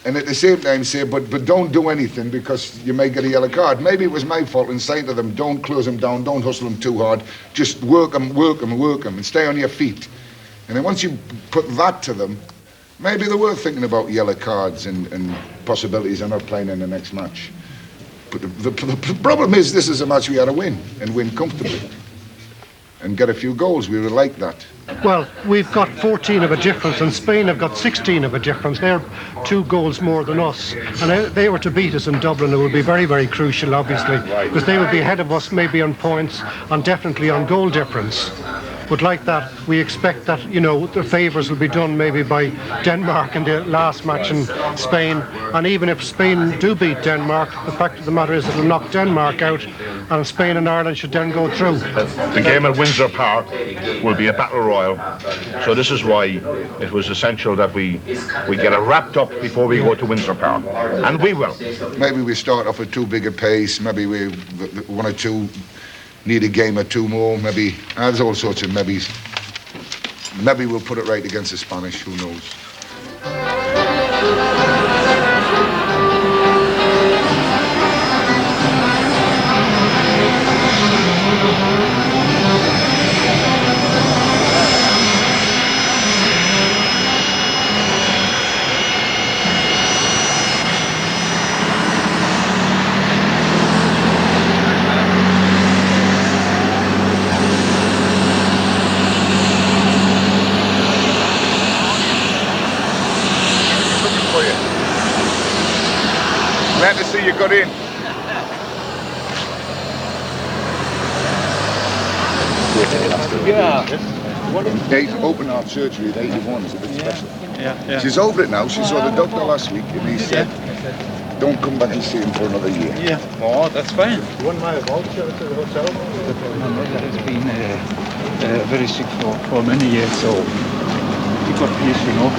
and at the same time say, but don't do anything because you may get a yellow card. Maybe it was my fault in saying to them, don't close them down, don't hustle them too hard, just work them, and stay on your feet. And then once you put that to them, maybe they were thinking about yellow cards and possibilities of not playing in the next match. But the problem is this is a match we had to win, and win comfortably, and get a few goals. We would like that. Well, we've got 14 of a difference, and Spain have got 16 of a difference. They're 2 goals more than us. And if they were to beat us in Dublin, it would be very, very crucial, obviously, because they would be ahead of us maybe on points and definitely on goal difference. But like that, we expect that, you know, the favours will be done maybe by Denmark in the last match in Spain. And even if Spain do beat Denmark, the fact of the matter is it'll knock Denmark out, and Spain and Ireland should then go through. The game at Windsor Park will be a battle royal. So this is why it was essential that we get it wrapped up before we go to Windsor Park. And we will. Maybe we start off at too big a pace. Maybe we 1 or 2 need a game or 2 more. Maybe there's all sorts of maybes. Maybe we'll put it right against the Spanish. Who knows? Glad to see you got in. okay after Yeah. open heart surgery at 81 is a bit special. Yeah. She's over it now. She saw the doctor last week and he said, don't come back and see him for another year. Yeah. Oh, that's fine. 1 mile voucher to the hotel. My mother has been very sick for many years, so he got peace, you know.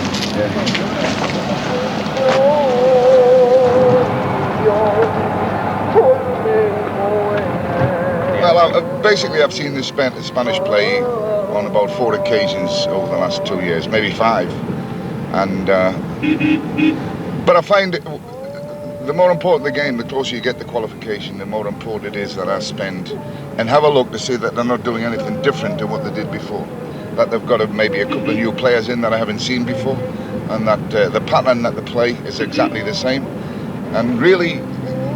Well, basically I've seen the Spanish play on about 4 occasions over the last 2 years, maybe 5. And but I find the more important the game, the closer you get to qualification, the more important it is that I spend and have a look to see that they're not doing anything different to what they did before. That they've got maybe a couple of new players in that I haven't seen before, and that the pattern that they play is exactly the same. And really,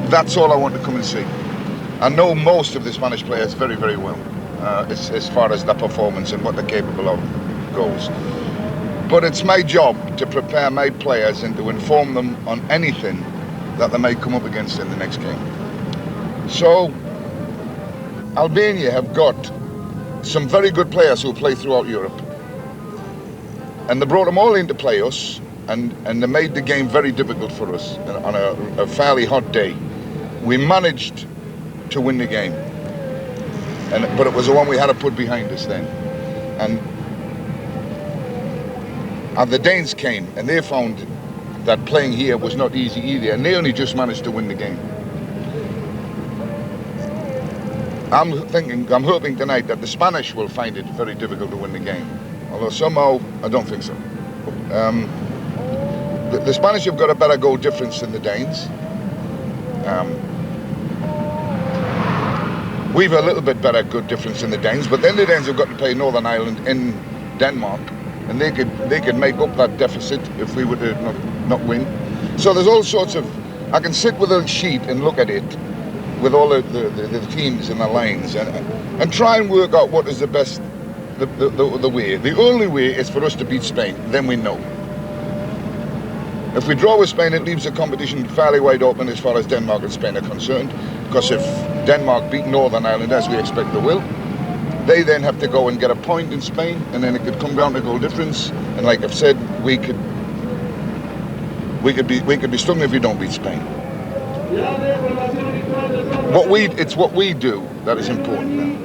that's all I want to come and see. I know most of the Spanish players very, very well, as far as their performance and what they're capable of goes. But it's my job to prepare my players and to inform them on anything that they may come up against in the next game. So, Albania have got some very good players who play throughout Europe. And they brought them all in to play us, and they made the game very difficult for us on a fairly hot day. We managed to win the game, but it was the one we had to put behind us then. And the Danes came, and they found that playing here was not easy either, and they only just managed to win the game. I'm hoping tonight that the Spanish will find it very difficult to win the game, although somehow I don't think so. The Spanish have got a better goal difference than the Danes. We've a little bit better good difference than the Danes, but then the Danes have got to play Northern Ireland in Denmark, and they could make up that deficit if we were to not win. So there's all sorts of. I can sit with a sheet and look at it, with all the teams and the lines, and try and work out what is the best, the way. The only way is for us to beat Spain. Then we know. If we draw with Spain, it leaves the competition fairly wide open as far as Denmark and Spain are concerned. Because if Denmark beat Northern Ireland, as we expect they will, they then have to go and get a point in Spain, and then it could come down to goal difference. And like I've said, we could be stung if we don't beat Spain. It's what we do that is important now.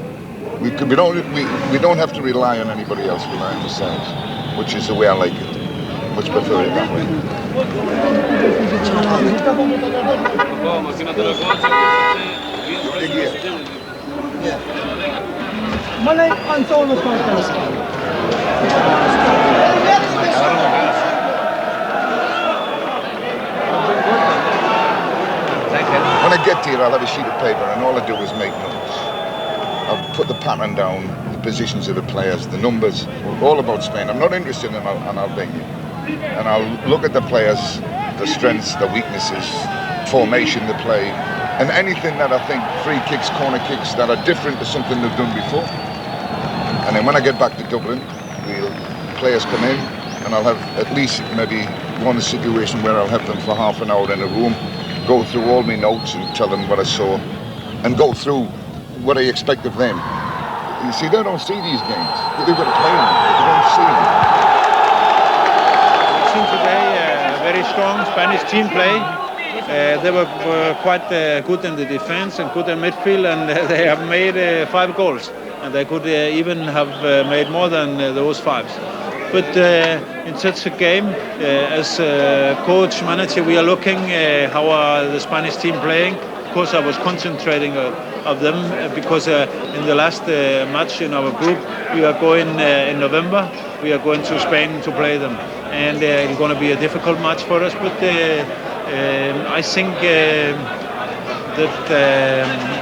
We don't have to rely on anybody else, rely on ourselves, which is the way I like it. Much prefer it that way. When I get here, I'll have a sheet of paper, and all I do is make notes. I'll put the pattern down, the positions of the players, the numbers, all about Spain. I'm not interested in Albania. And I'll look at the players, the strengths, the weaknesses, formation, the play, and anything that I think, free kicks, corner kicks, that are different to something they've done before. And then when I get back to Dublin, players come in, and I'll have at least maybe one situation where I'll have them for half an hour in a room, go through all my notes and tell them what I saw, and go through what I expect of them. You see, they don't see these games. They've got to play them, but they don't see them. We've seen today a very strong Spanish team play. They were quite good in the defense and good in midfield, and they have made 5 goals. And they could even have made more than those 5. But in such a game, as coach, manager, we are looking how are the Spanish team playing. Of course, I was concentrating of them because in the last match in our group, we are going in November. We are going to Spain to play them, and it's going to be a difficult match for us. But I think that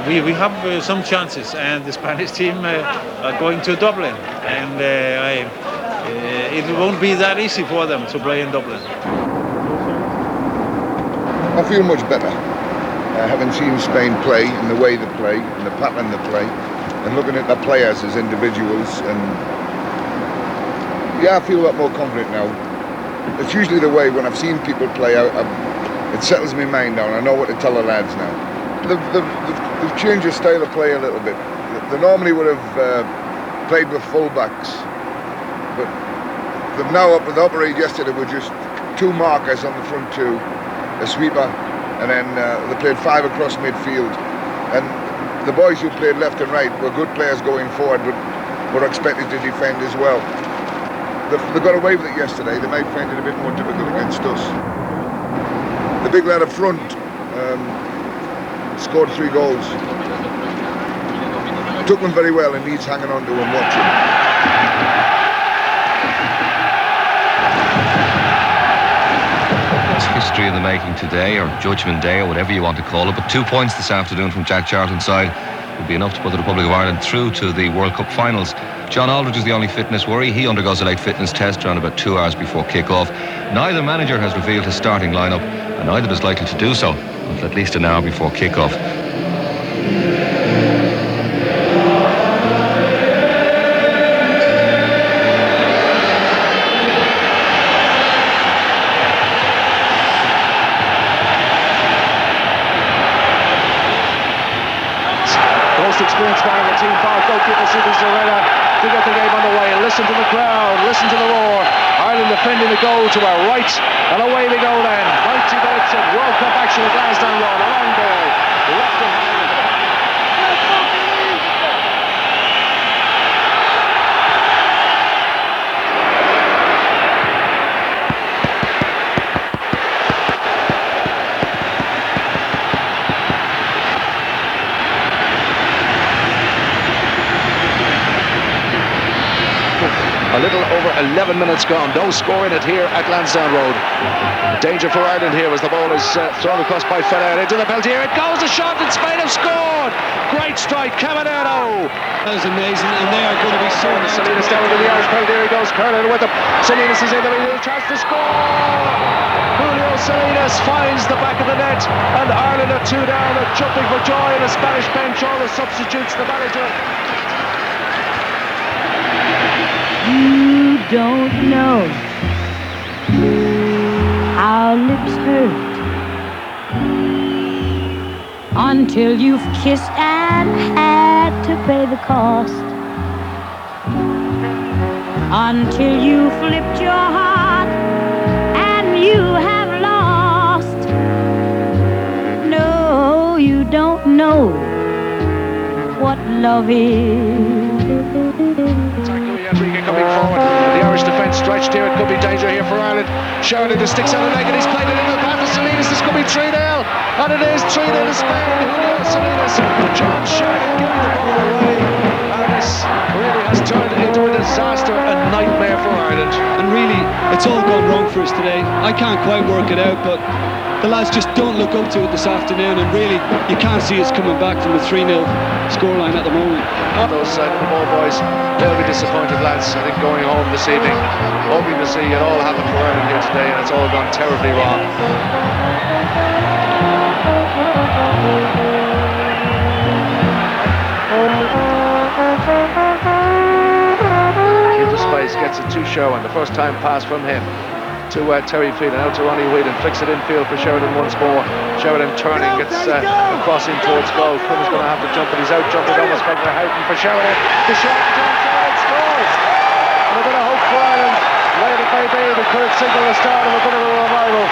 we have some chances, and the Spanish team are going to Dublin, and it won't be that easy for them to play in Dublin. I feel much better having seen Spain play and the way they play and the pattern they play, and looking at the players as individuals, and yeah, I feel a lot more confident now. It's usually the way when I've seen people play, it settles my mind down. I know what to tell the lads now. They've changed their style of play a little bit. They normally would have played with full-backs. But they've now the operated yesterday were just 2 markers on the front 2, a sweeper, and then they played 5 across midfield. And the boys who played left and right were good players going forward, but were expected to defend as well. They got away with it yesterday. They might find it a bit more difficult against us. The big lad up front scored 3 goals. Took them very well and needs hanging on to and watching. History in the making today, or Judgment Day, or whatever you want to call it, but 2 points this afternoon from Jack Charlton's side would be enough to put the Republic of Ireland through to the World Cup finals. John Aldridge is the only fitness worry. He undergoes a late fitness test around about 2 hours before kick-off. Neither manager has revealed his starting lineup, and neither is likely to do so until at least an hour before kick-off. Experienced man of the team, far goalkeeper Subi Zorella to get the game underway. Listen to the crowd, listen to the roar. Ireland defending the goal to our right, and away we go then. 90 minutes of World Cup action at Lansdowne Road. A long ball, left and right. A little over 11 minutes gone. No score in it here at Lansdowne Road. Danger for Ireland here as the ball is thrown across by Ferrer into the penalty area. It goes, a shot, and Spain have scored! Great strike, Caminero! That was amazing, and they are going to be so nice. Salinas down into the Irish penalty area. He goes, Kernan with him. Salinas is in there, he chance to score! Julio Salinas finds the back of the net, and Ireland are 2 down. They're jumping for joy in the Spanish bench. All the substitutes, the manager. You don't know how lips hurt until you've kissed and had to pay the cost, until you flipped your heart and you have lost. No, you don't know what love is. Coming forward, the Irish defence stretched here. It could be danger here for Ireland. Sheridan just sticks out the leg and he's played it into the path of Salinas. This could be 3-0, and it is 3-0 to Spain. Julio Salinas, John Sheridan giving the ball away, and this really has turned into a disaster, a nightmare for Ireland. And really, it's all gone wrong for us today. I can't quite work it out, but the lads just don't look up to it this afternoon, and really, you can't see us coming back from the 3-0 scoreline at the moment. Those ball boys, they'll be disappointed, lads, I think, going home this evening, hoping to see it all happen for Ireland here today, and it's all gone terribly wrong. Into space, gets it to Sherwin, the first time pass from him to Terry Phelan, out to Ronnie Whelan, flicks it infield for Sheridan once more. Sheridan turning, gets across in towards goal. Quinn is going to have to jump, but he's out jumping almost back to Houghton for Sheridan. The shot, John Sheridan scores! And a bit of hope for Ireland. Late it may be, but could it signal the start of a bit of a revival.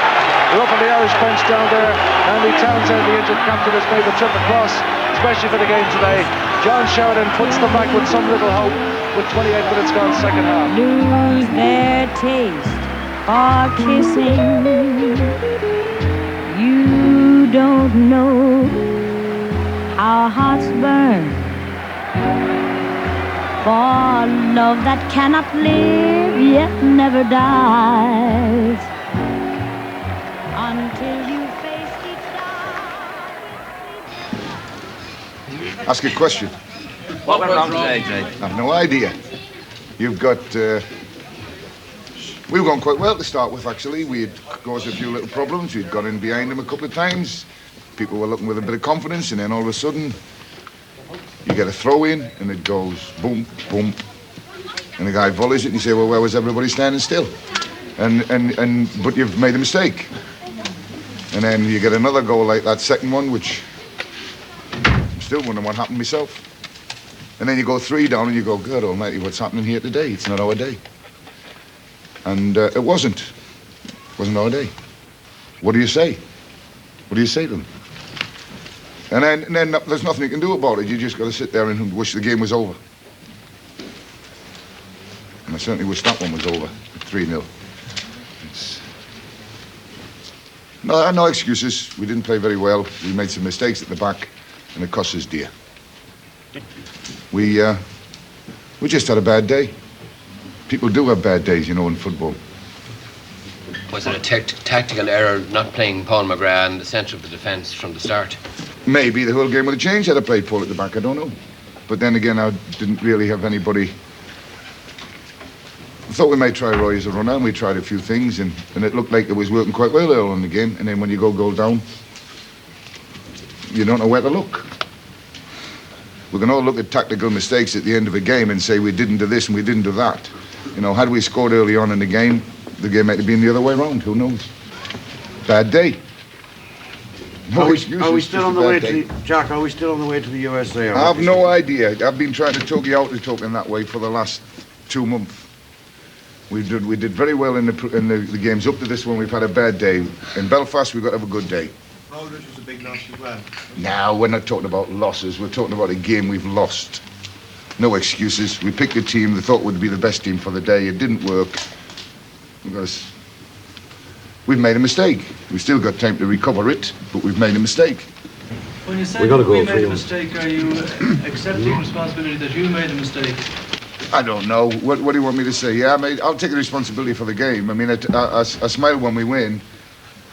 They're up on the Irish bench down there. Andy Townsend, the injured captain, has made the trip across, especially for the game today. John Sheridan puts them back with some little hope, with 28 minutes gone second half. Lose their taste for kissing. You don't know how hearts burn for love that cannot live yet never dies until you face each other. Ask a question. What went wrong today, Jay? I've no idea. You've got... we were going quite well to start with, actually. We had caused a few little problems. We'd got in behind them a couple of times. People were looking with a bit of confidence, and then all of a sudden, you get a throw in, and it goes boom, boom, and the guy volleys it, and you say, well, where was everybody standing still? But you've made a mistake. And then you get another goal like that second one, which I'm still wondering what happened myself. And then you go 3 down and you go, God almighty, what's happening here today? It's not our day. And it wasn't. It wasn't our day. What do you say? What do you say to them? And then there's nothing you can do about it. You just got to sit there and wish the game was over. And I certainly wish that one was over at 3-0. No excuses. We didn't play very well. We made some mistakes at the back, and it cost us dear. We just had a bad day. People do have bad days, you know, in football. Was it a tactical error not playing Paul McGrath in the centre of the defence from the start? Maybe the whole game would have changed had I played Paul at the back. I don't know. But then again, I didn't really have anybody. I thought we might try Roy as a runner, and we tried a few things, and it looked like it was working quite well early in the game. And then when you go goal down, you don't know where to look. We can all look at tactical mistakes at the end of a game and say we didn't do this and we didn't do that. You know, had we scored early on in the game might have been the other way around. Who knows? Bad day. Are we still on the way to Jack? Are we still on the way to the USA? I have no idea. I've been trying to talk you out of talking that way for the last 2 months. We did very well in the games up to this one. We've had a bad day. In Belfast, we've got to have a good day. Aldridge was a big loss as well. Now, we're not talking about losses. We're talking about a game we've lost. No excuses. We picked a team they thought would be the best team for the day. It didn't work because we've made a mistake. We've still got time to recover it, but we've made a mistake. When you say we made a mistake, are you accepting responsibility that you made a mistake? I don't know. What do you want me to say? Yeah, I'll take the responsibility for the game. I mean, I smile when we win,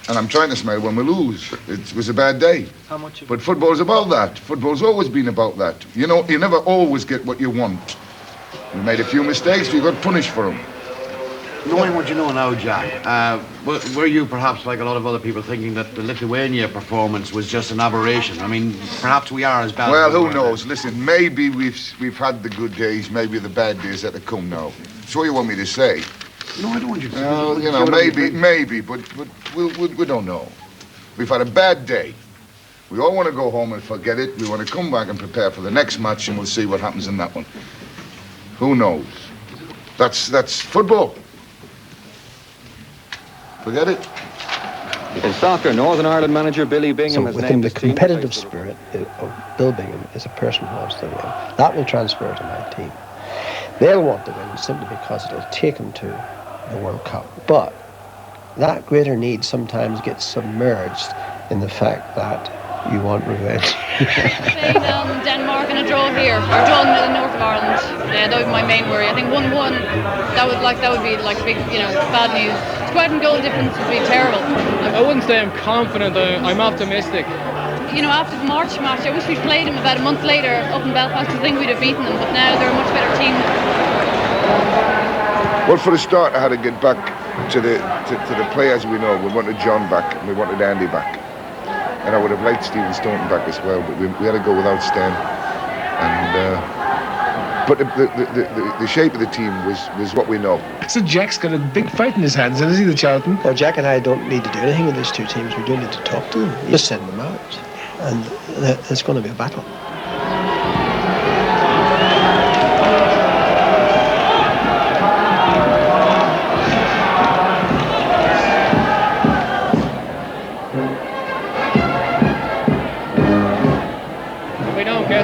and I'm trying to smile when we lose. It was a bad day. How much? But football's about that. Football's always been about that. You know, you never always get what you want. We made a few mistakes. We got punished for them. Knowing what you know now, Jack, were you perhaps, like a lot of other people, thinking that the Lithuania performance was just an aberration? I mean, perhaps we are as bad. Well, as we who were knows? Listen, maybe we've had the good days, maybe the bad days that have come now. That's what you want me to say. No, I don't want you to say. Well, you know, maybe, but we don't know. We've had a bad day. We all want to go home and forget it. We want to come back and prepare for the next match, and we'll see what happens in that one. Who knows? That's football. Forget it. In soccer, Northern Ireland manager Billy Bingham has with named him, the his team competitive spirit of Bill Bingham is a person who wants to win. That will transfer to my team. They'll want to win simply because it'll take them to the World Cup. But that greater need sometimes gets submerged in the fact that you want revenge. Spain and Denmark and a draw here, or draw in the north of Ireland. Yeah, that would be my main worry. I think 1-1, that would be like big, bad news. Squad and goal difference would be terrible. I wouldn't say I'm confident. I'm optimistic. After the March match, I wish we'd played them about a month later up in Belfast, because I think we'd have beaten them. But now they're a much better team. Well, for a start, I had to get back to the players we know. We wanted John back and we wanted Andy back. And I would have liked Stephen Staunton back as well, but we had to go without Stan. But the shape of the team was what we know. So Jack's got a big fight in his hands, isn't he, the Charlton? Well, Jack and I don't need to do anything with these two teams. We do need to talk to them. Just send them out. And it's going to be a battle.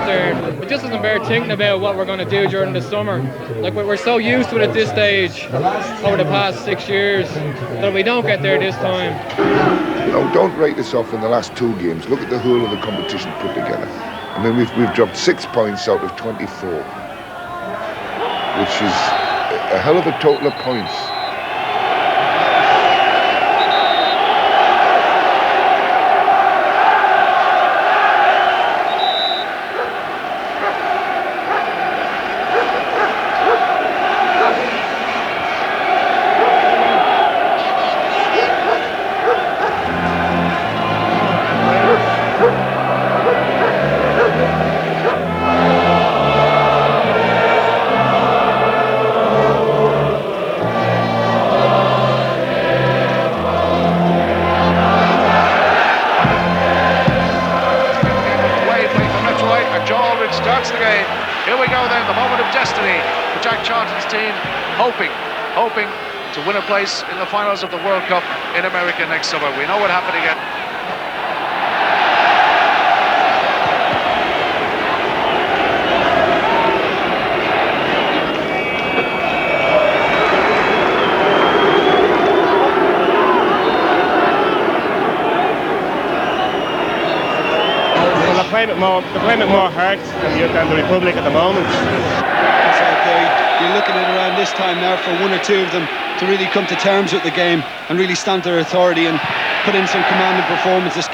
It just doesn't bear thinking about what we're going to do during the summer. Like, we're so used to it at this stage over the past 6 years that if we don't get there this time. No, don't write this off in the last 2 games. Look at the whole of the competition put together. I mean, we've dropped 6 points out of 24, which is a hell of a total of points. hoping to win a place in the finals of the World Cup in America next summer. We know what happened again. Well, they're playing with more heart than the Republic at the moment. You're looking at around this time now for one or two of them to really come to terms with the game and really stamp their authority and put in some commanding performances.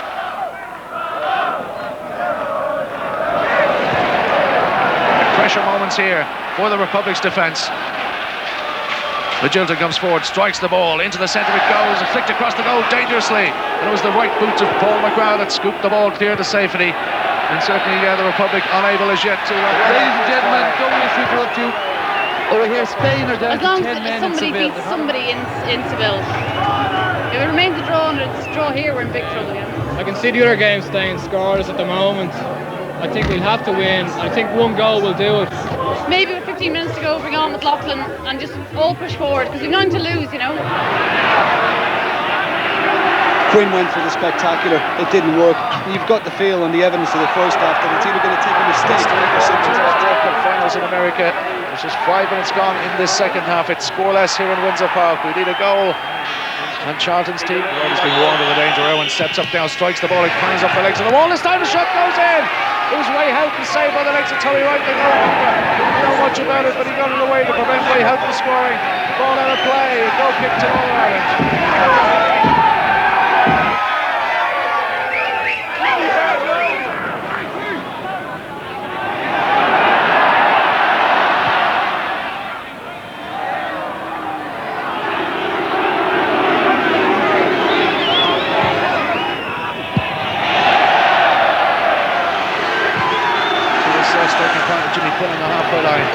Pressure moments here for the Republic's defence. Magilton comes forward, strikes the ball, into the centre it goes, flicked across the goal dangerously. And it was the right boot of Paul McGrath that scooped the ball clear to safety. And certainly the Republic unable as yet to... Ladies and gentlemen, don't want to interrupt you. Over here, Spain are down as long to 10 men as somebody in Seville. beats somebody in Seville. If it remains a draw and it's a draw here, we're in big trouble again. I can see the other games staying scoreless at the moment. I think we'll have to win. I think one goal will do it. Maybe with 15 minutes to go, bring on McLaughlin and just all push forward because we've nothing to lose, you know. Quinn went for the spectacular. It didn't work. You've got the feel on the evidence of the first half that it's either going to take a mistake or something. World Cup finals in America. There's just 5 minutes gone in this second half. It's scoreless here in Windsor Park. We need a goal. And Charlton's team has been warned of the danger. Owen steps up now, strikes the ball, it climbs up the legs of the wall. This time the shot goes in. It was Ray Houghton saved by the legs of Tully Wright. They don't know much about it, but he got it away to prevent Ray Houghton scoring. Ball out of play. Goal kick to Northern Ireland. Jimmy Quinn on the halfway line.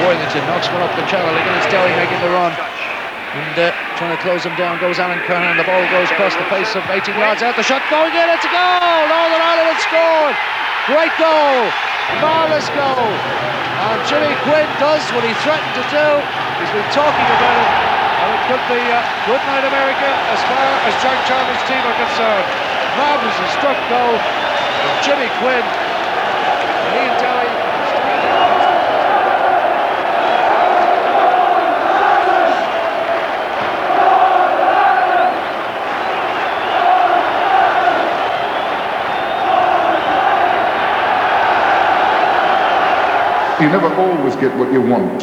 Worthington knocks one up the channel. Again, it's Derry making the run. And trying to close him down goes Alan Kernan. The ball goes across the face of 18 yards out. The shot going in. It's a goal. Northern Ireland has scored. Great goal. Marvellous goal. And Jimmy Quinn does what he threatened to do. He's been talking about it. And it could be good night America as far as Jack Charlton's team are concerned. Marvellously struck goal from Jimmy Quinn. And Ian Derry. You never always get what you want.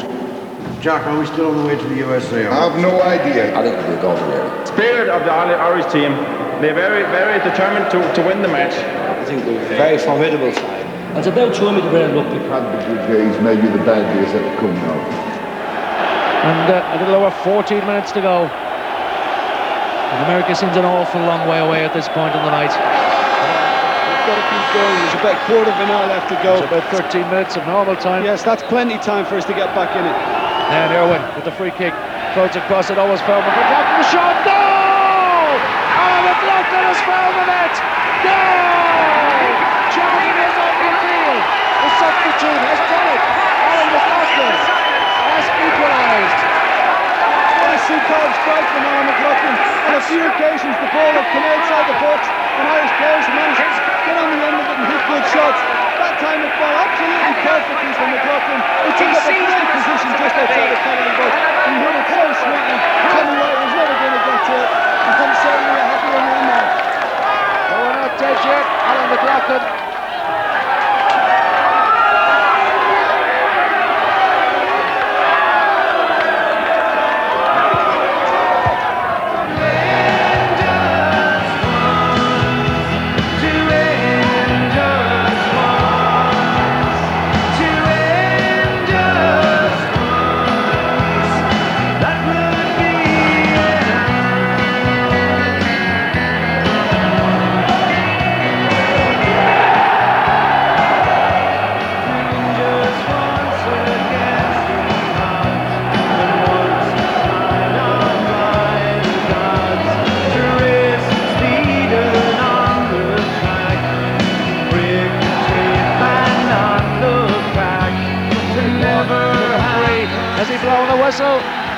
Jack, are we still on the way to the USA? I have no idea. I think we'll go to there. Spirit of the Irish team. They're very, very determined to win the match. I think we're a very formidable side. It's about showing me the way look. We've had the good days, maybe the bad days that come now. And a little over 14 minutes to go. And America seems an awful long way away at this point in the night. Got to keep going. There's about a quarter of an hour left to go. It's about 13 minutes of normal time. Yes, that's plenty time for us to get back in it. And Irwin with the free kick floats across it. Always found McLaughlin. The shot. Goal! Alan McLaughlin has found the net. Goal! Charlton is on the field. The substitute has done it. Alan McLaughlin has equalised. What a superb strike from Alan McLaughlin. On a few occasions the ball had come outside the box and Irish players managed to get on the end of it and hit good shots. That time it fell absolutely perfectly from McLaughlin. He took up a great position just outside the penalty box. He hit it so sweetly. Tommy White was never going to get to it. And certainly a happy one in there. But we're not dead yet. Alan McLaughlin.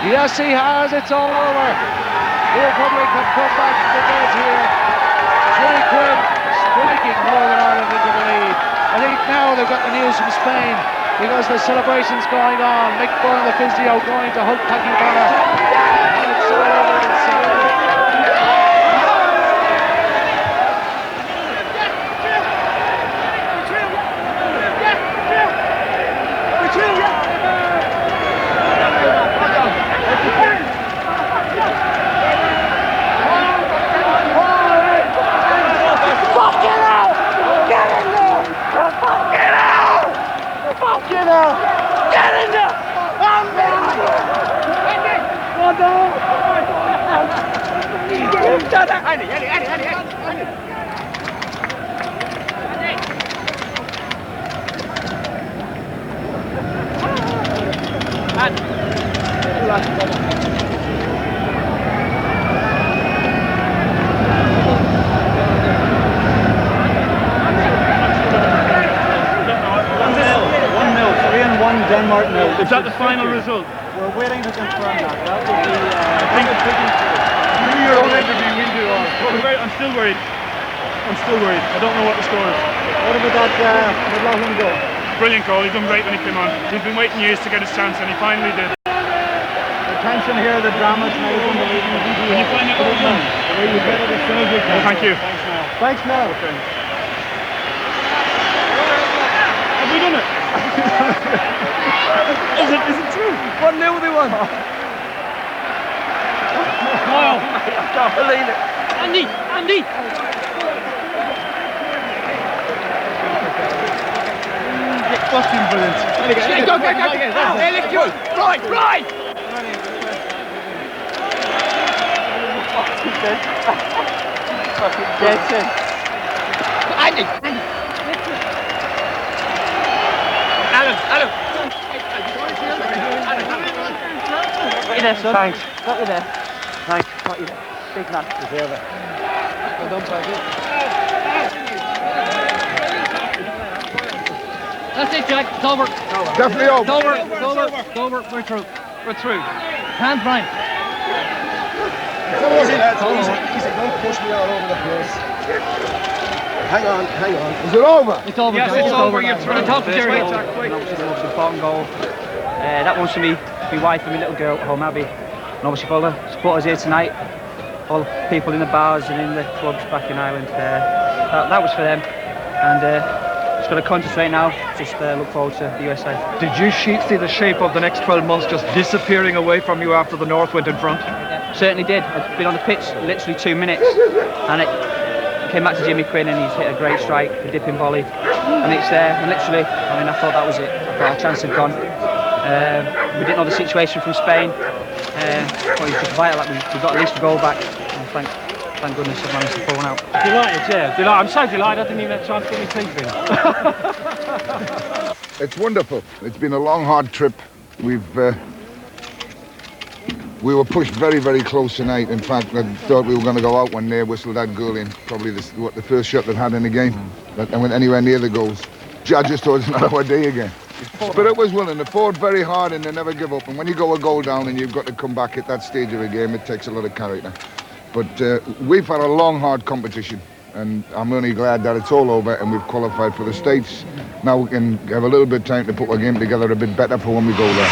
Yes, he has. It's all over. The Republic have come back to the dead here. Jimmy Quinn striking Northern Ireland into the lead. I think now they've got the news from Spain because the celebration's going on. Mick Byrne, the physio, going to hug Paddy Bonner. And it's all over in Seville. Denmark nil. Is that the final result? We're waiting to confirm that. That will be, I think it's do your own interview, we'll do ours. I'm still worried. I don't know what the score is. What about that McLaughlin goal? Brilliant goal. He's done great when he came on. He's been waiting years to get his chance and he finally did. The tension here, the drama tonight is unbelievable. Can you find out what we've done? We'll get it as soon as we can. Thank you. Thanks, Mel. Okay. Have we done it? Is it true? 1-0 they won. Wow. I can't believe it. Andy! Fucking brilliant. Go. Hey, let's go. Right. Fucking dead set. Andy. Alan. Got you there, son. Thanks. Got you there. Thanks. Got you there. Big man. Deserve it. Well done, Frankie. That's it, Jack. It's over. Definitely over. It's over. We're through. Hands, Brian. Easy. Don't push me all over the place. Hang on. Is it over? It's over. Yes, it's over. You're through. Talk to Jerry. Obviously the most important goal. That one's for me, my wife and my little girl at home, Abby. And obviously for all the supporters here tonight, all the people in the bars and in the clubs back in Ireland. That was for them. And just got to concentrate now. Just look forward to the USA. Did you see the shape of the next 12 months just disappearing away from you after the North went in front? Certainly did. I've been on the pitch literally 2 minutes, and it came back to Jimmy Quinn, and he's hit a great strike, a dipping volley, and it's there. And literally, I thought that was it. I thought our chance had gone. We didn't know the situation from Spain. But it's just vital that we got at least a goal back. And thank goodness I've managed to pull one out. Delighted. I'm so delighted. I didn't even have a chance to get my teeth in. It's wonderful. It's been a long, hard trip. We were pushed very, very close tonight. In fact, I thought we were going to go out when they whistled that goal in. Probably the first shot they've had in the game. And went anywhere near the goals. I just thought it's not our day again. But it was willing. They fought very hard and they never give up. And when you go a goal down and you've got to come back at that stage of a game, it takes a lot of character. But we've had a long, hard competition. And I'm only glad that it's all over and we've qualified for the States. Now we can have a little bit of time to put our game together a bit better for when we go there.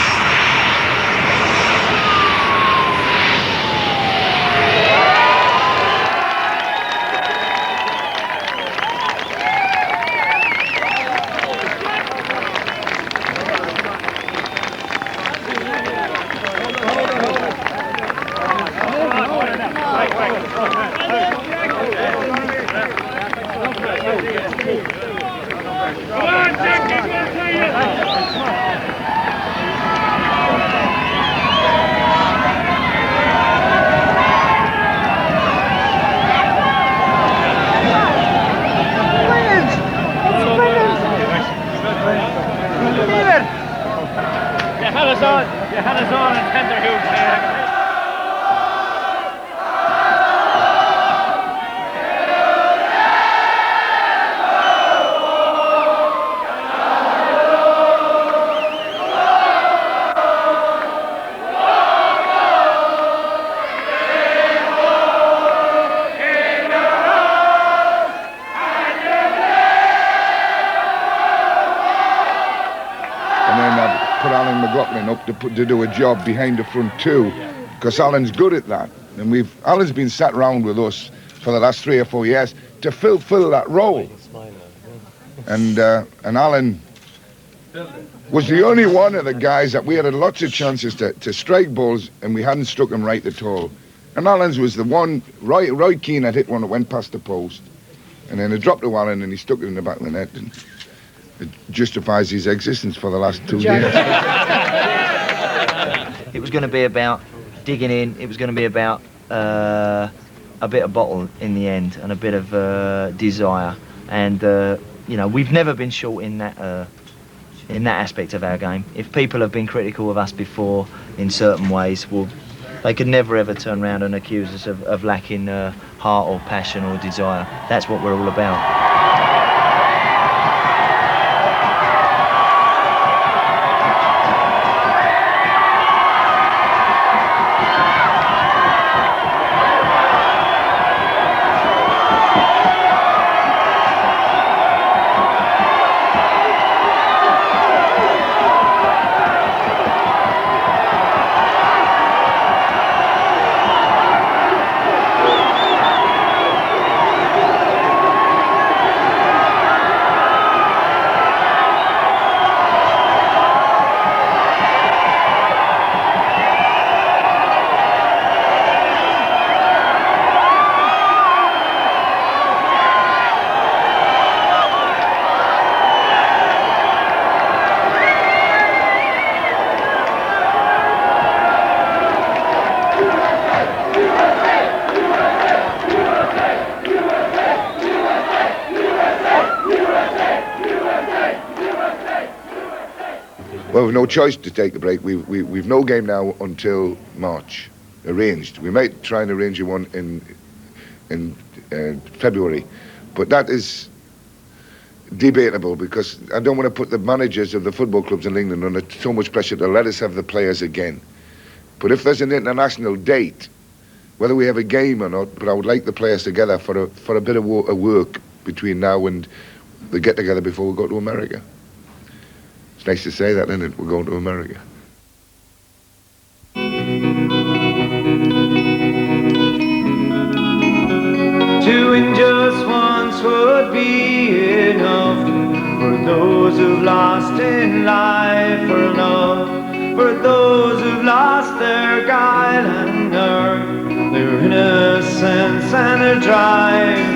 Alan McLaughlin up to do a job behind the front two, because Alan's good at that. And Alan's been sat around with us for the last 3 or 4 years to fulfill that role. And Alan was the only one of the guys that we had lots of chances to strike balls, and we hadn't struck him right at all. And Alan's was the one. Roy Keane had hit one that went past the post, and then it dropped to Alan, and he stuck it in the back of the net, and it justifies his existence for the last 2 years. It was going to be about digging in. It was going to be about a bit of bottle in the end, and a bit of desire. And you know, we've never been short in that aspect of our game. If people have been critical of us before in certain ways, well, they could never ever turn around and accuse us of lacking heart or passion or desire. That's what we're all about. Well, we've no choice to take a break. We've no game now until March, arranged. We might try and arrange one in February, but that is debatable, because I don't want to put the managers of the football clubs in England under so much pressure to let us have the players again. But if there's an international date, whether we have a game or not, but I would like the players together for a bit of work between now and the get-together before we go to America. It's nice to say that, isn't it? We're going to America. To win just once would be enough for those who've lost in life or love, for those who've lost their guile and nerve, their innocence and their drive.